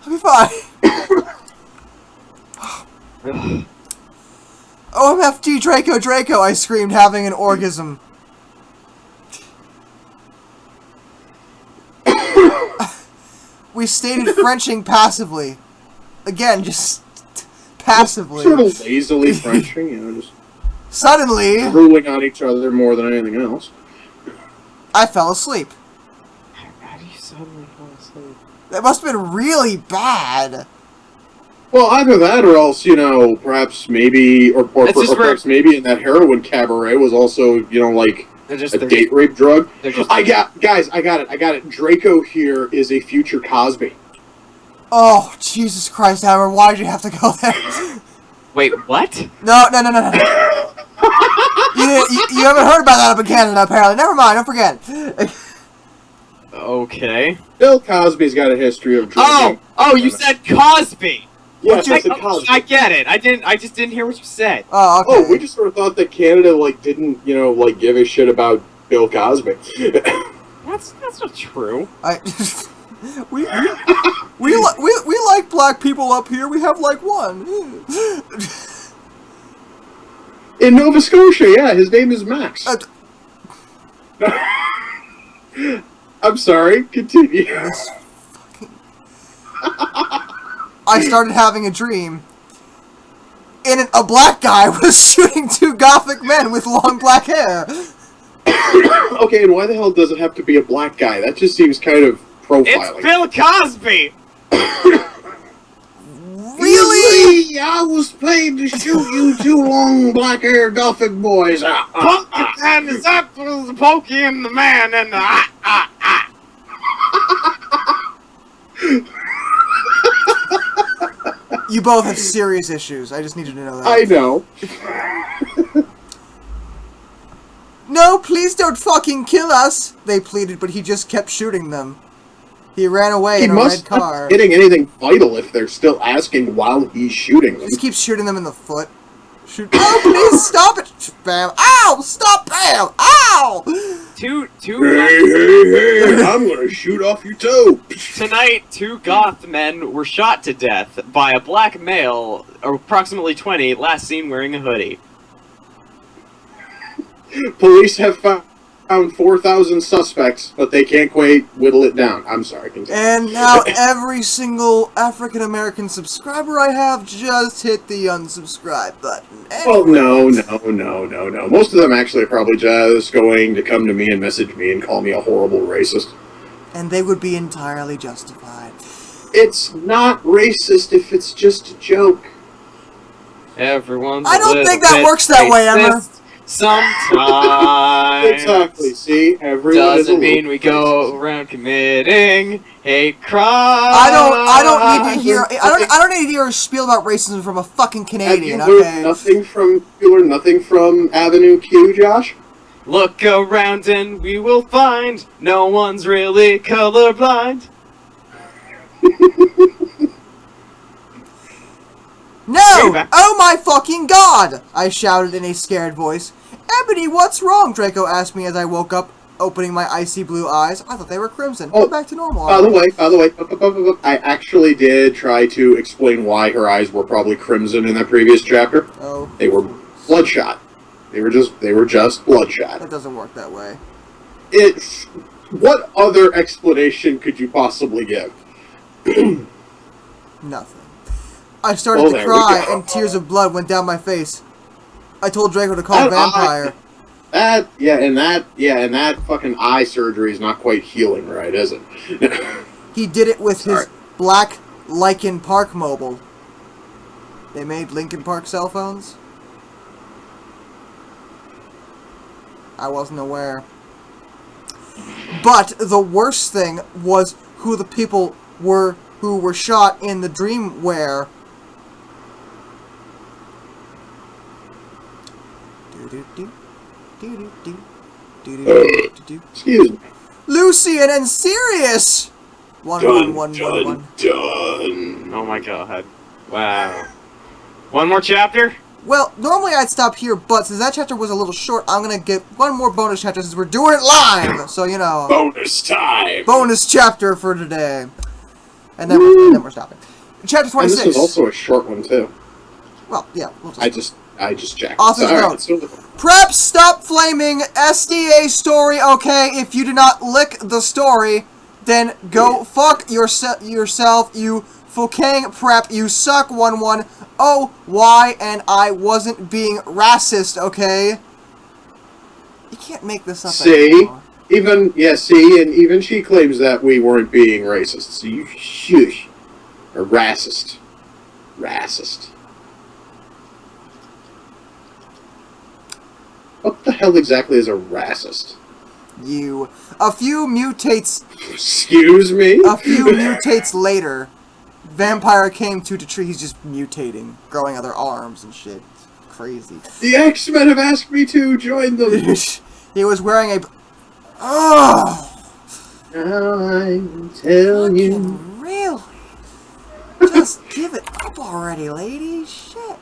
be fine. OMFG Draco, I screamed, having an orgasm. We stated Frenching passively. Again, just passively. Sort of lazily Frenching, you know, just Suddenly, drooling on each other more than anything else. I fell asleep. How do you suddenly fall asleep? That must have been really bad. Well, either that or else, you know, perhaps maybe, or perhaps maybe in that heroin cabaret was also, you know, like a date rape drug. I got it. Draco here is a future Cosby. Oh, Jesus Christ, Hammer, why did you have to go there? Wait, what? No. You haven't heard about that up in Canada, apparently. Never mind, don't forget. Okay. Bill Cosby's got a history of drinking. Oh, you said Cosby! Yes, I said Cosby. I get it. I just didn't hear what you said. Oh, okay. Oh, we just sort of thought that Canada, like, didn't, you know, like, give a shit about Bill Cosby. That's not true. We like black people up here. We have like one. In Nova Scotia, yeah, his name is Max. I'm sorry, continue. I started having a dream. And a black guy was shooting 2 Gothic men with long black hair. Okay, and why the hell does it have to be a black guy? That just seems kind of profiling. It's Bill Cosby! Really? I was paid to shoot you two long black-haired Gothic boys. Pumpkin and his apples, the Pokey and the man and the You both have serious issues. I just need you to know that. I know. No, please don't fucking kill us, they pleaded, but he just kept shooting them. He ran away in a red car. He must not be hitting anything vital if they're still asking while he's shooting them. He just keeps shooting them in the foot. Shoot. Oh, please stop it! Bam! Ow! Stop! Bam! Ow! Hey, I'm gonna shoot off your toe. Tonight, 2 goth men were shot to death by a black male, approximately 20, last seen wearing a hoodie. Police have found 4,000 suspects, but they can't quite whittle it down. I'm sorry. Continue. And now every single African-American subscriber I have just hit the unsubscribe button. Well, no. Most of them actually are probably just going to come to me and message me and call me a horrible racist. And they would be entirely justified. It's not racist if it's just a joke. Everyone's I don't think that works that way, Emma. Sometimes. Exactly. See, everyone doesn't mean we go around committing hate crimes. I don't need to hear. I don't need to hear a spiel about racism from a fucking Canadian. Have you Okay. learned nothing from Avenue Q, Josh? Look around and we will find no one's really colorblind. No! Oh my fucking god! I shouted in a scared voice. Ebony, what's wrong? Draco asked me as I woke up, opening my icy blue eyes. I thought they were crimson. Go back to normal. By the way, I actually did try to explain why her eyes were probably crimson in that previous chapter. Oh. They were bloodshot. They were just bloodshot. That doesn't work that way. What other explanation could you possibly give? Nothing. I started to cry, and tears of blood went down my face. I told Draco to call Vampire. And that fucking eye surgery is not quite healing right, is it? He did it with his black Linkin Park mobile. They made Linkin Park cell phones? I wasn't aware. But the worst thing was who the people were who were shot in the Dreamwear. Excuse me. Lucian and Sirius! Dun. Oh my god. Wow. One more chapter? Well, normally I'd stop here, but since that chapter was a little short, I'm gonna get one more bonus chapter since we're doing it live! So, you know. Bonus time! Bonus chapter for today. And then, we're stopping. Chapter 26. And this was also a short one, too. Well, yeah. We'll I just checked. Author's note. Prep, stop flaming SDA story, okay? If you do not lick the story, then go fuck yourself, you fucking prep. You suck, 1-1. Oh, why? And I wasn't being racist, okay? You can't make this up anymore. Even she claims that we weren't being racist. So you shush. Or racist. Racist. What the hell exactly is a racist? You. A few mutates... Excuse me? A few mutates later, Vampire came to tree. He's just mutating, growing other arms and shit. Crazy. The X-Men have asked me to join them. He was wearing a... Oh! I tell you. Really? Just give it up already, lady. Shit.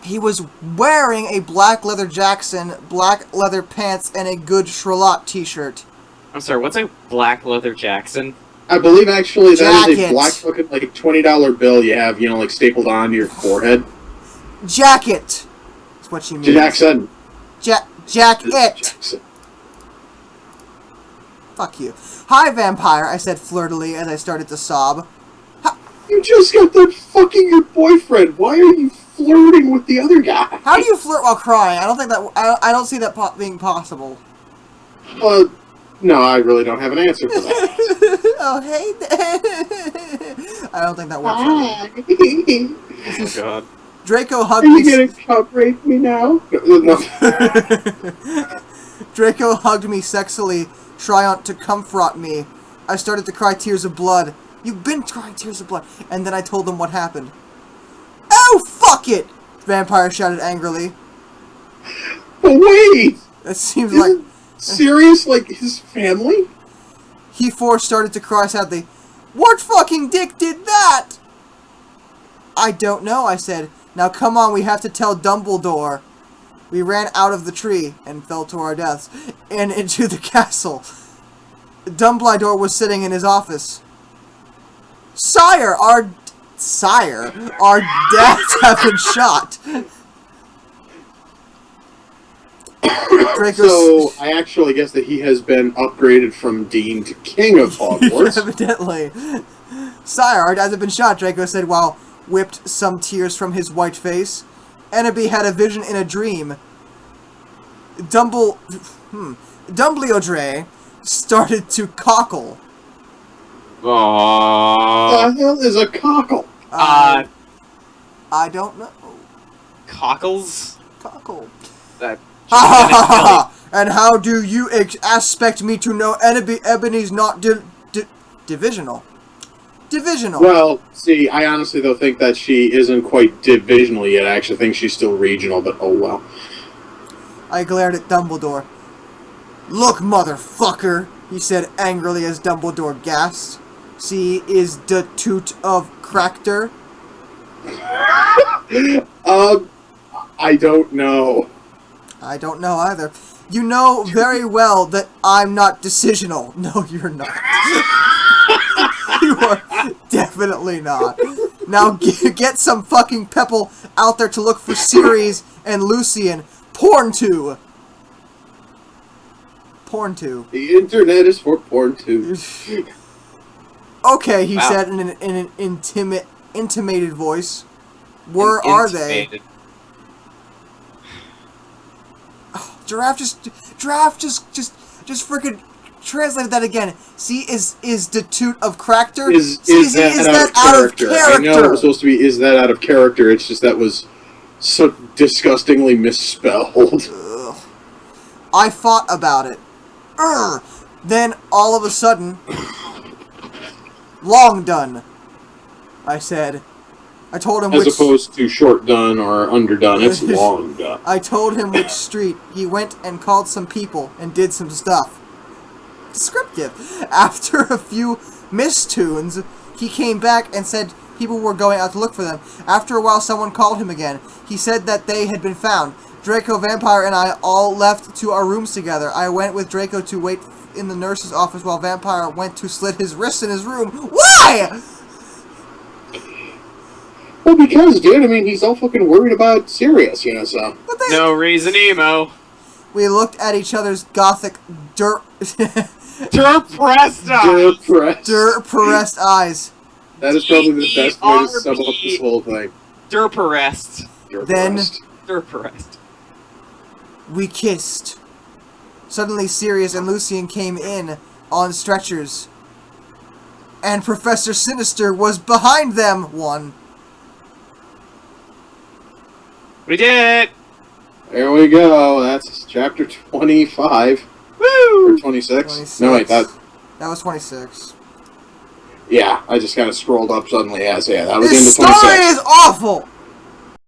He was wearing a black leather Jackson, black leather pants, and a good Sherlock t-shirt. I'm sorry, what's a black leather Jackson? I believe actually that is a black fucking like $20 bill you have, you know, like stapled onto your forehead. Jacket. That's what she means. Jackson. Jacket. Jackson. Fuck you. Hi, Vampire, I said flirtily as I started to sob. You just got done fucking your boyfriend. Why are you flirting with the other guy? How do you flirt while crying? I don't think that. I don't see that being possible. No, I really don't have an answer for that. Oh, hey. I don't think that works. Hi. Oh god. Draco Are hugged you me. gonna cup rape me now? No. Draco hugged me sexily, trying to comfort me. I started to cry tears of blood. You've been crying tears of blood. And then I told him what happened. Oh, fuck it! Vampire shouted angrily. But wait! That seems like... Serious? Like, his family? He started to cry sadly. What fucking dick did that? I don't know, I said. Now come on, we have to tell Dumbledore. We ran out of the tree and fell to our deaths and into the castle. Dumbledore was sitting in his office. Sire, our dads have been shot. So, I actually guess that he has been upgraded from Dean to King of Hogwarts. Evidently. Sire, our dads have been shot, Draco said while whipped some tears from his white face. Ennaby had a vision in a dream. Dumbledore started to cockle. Aww. The hell is a cockle? I don't know. Cockles? Cockle. That. Ha ha ha ha! And how do you expect me to know Ebony's not divisional? Divisional. Well, see, I honestly though think that she isn't quite divisional yet. I actually think she's still regional, but oh well. I glared at Dumbledore. Look, motherfucker, he said angrily as Dumbledore gasped. See, is the toot of Cractor? I don't know. I don't know either. You know very well that I'm not decisional. No, you're not. You are definitely not. Now get some fucking people out there to look for Sirius and Lucian. Porn to. The internet is for porn too. Okay, he Wow. said in an intimated voice. Where are they? Oh, Giraffe just freaking translated that again. See, is the toot of Cractor? Is that out of character? I know it was supposed to be, is that out of character? It's just that was so disgustingly misspelled. Ugh. I thought about it. Then, all of a sudden... Long done, I said. I told him As opposed to short done or underdone, it's long done. I told him which street. He went and called some people and did some stuff. Descriptive. After a few mistunes, he came back and said people were going out to look for them. After a while, someone called him again. He said that they had been found. Draco, Vampire, and I all left to our rooms together. I went with Draco to wait in the nurse's office while Vampire went to slit his wrists in his room. Why? Well, because, dude, I mean, he's all fucking worried about Sirius, you know, so... No reason emo. We looked at each other's gothic Derpressed eyes. That is probably the best way to sum up this whole thing. Derpressed. Then Derpressed. we kissed. Suddenly Sirius and Lucian came in on stretchers. And Professor Sinister was behind them. We did it! There we go. That's chapter 25. Woo! Or 26? No, wait, that was 26. Yeah, I just kind of scrolled up suddenly. Yeah, so yeah, that was This into 26. story is awful!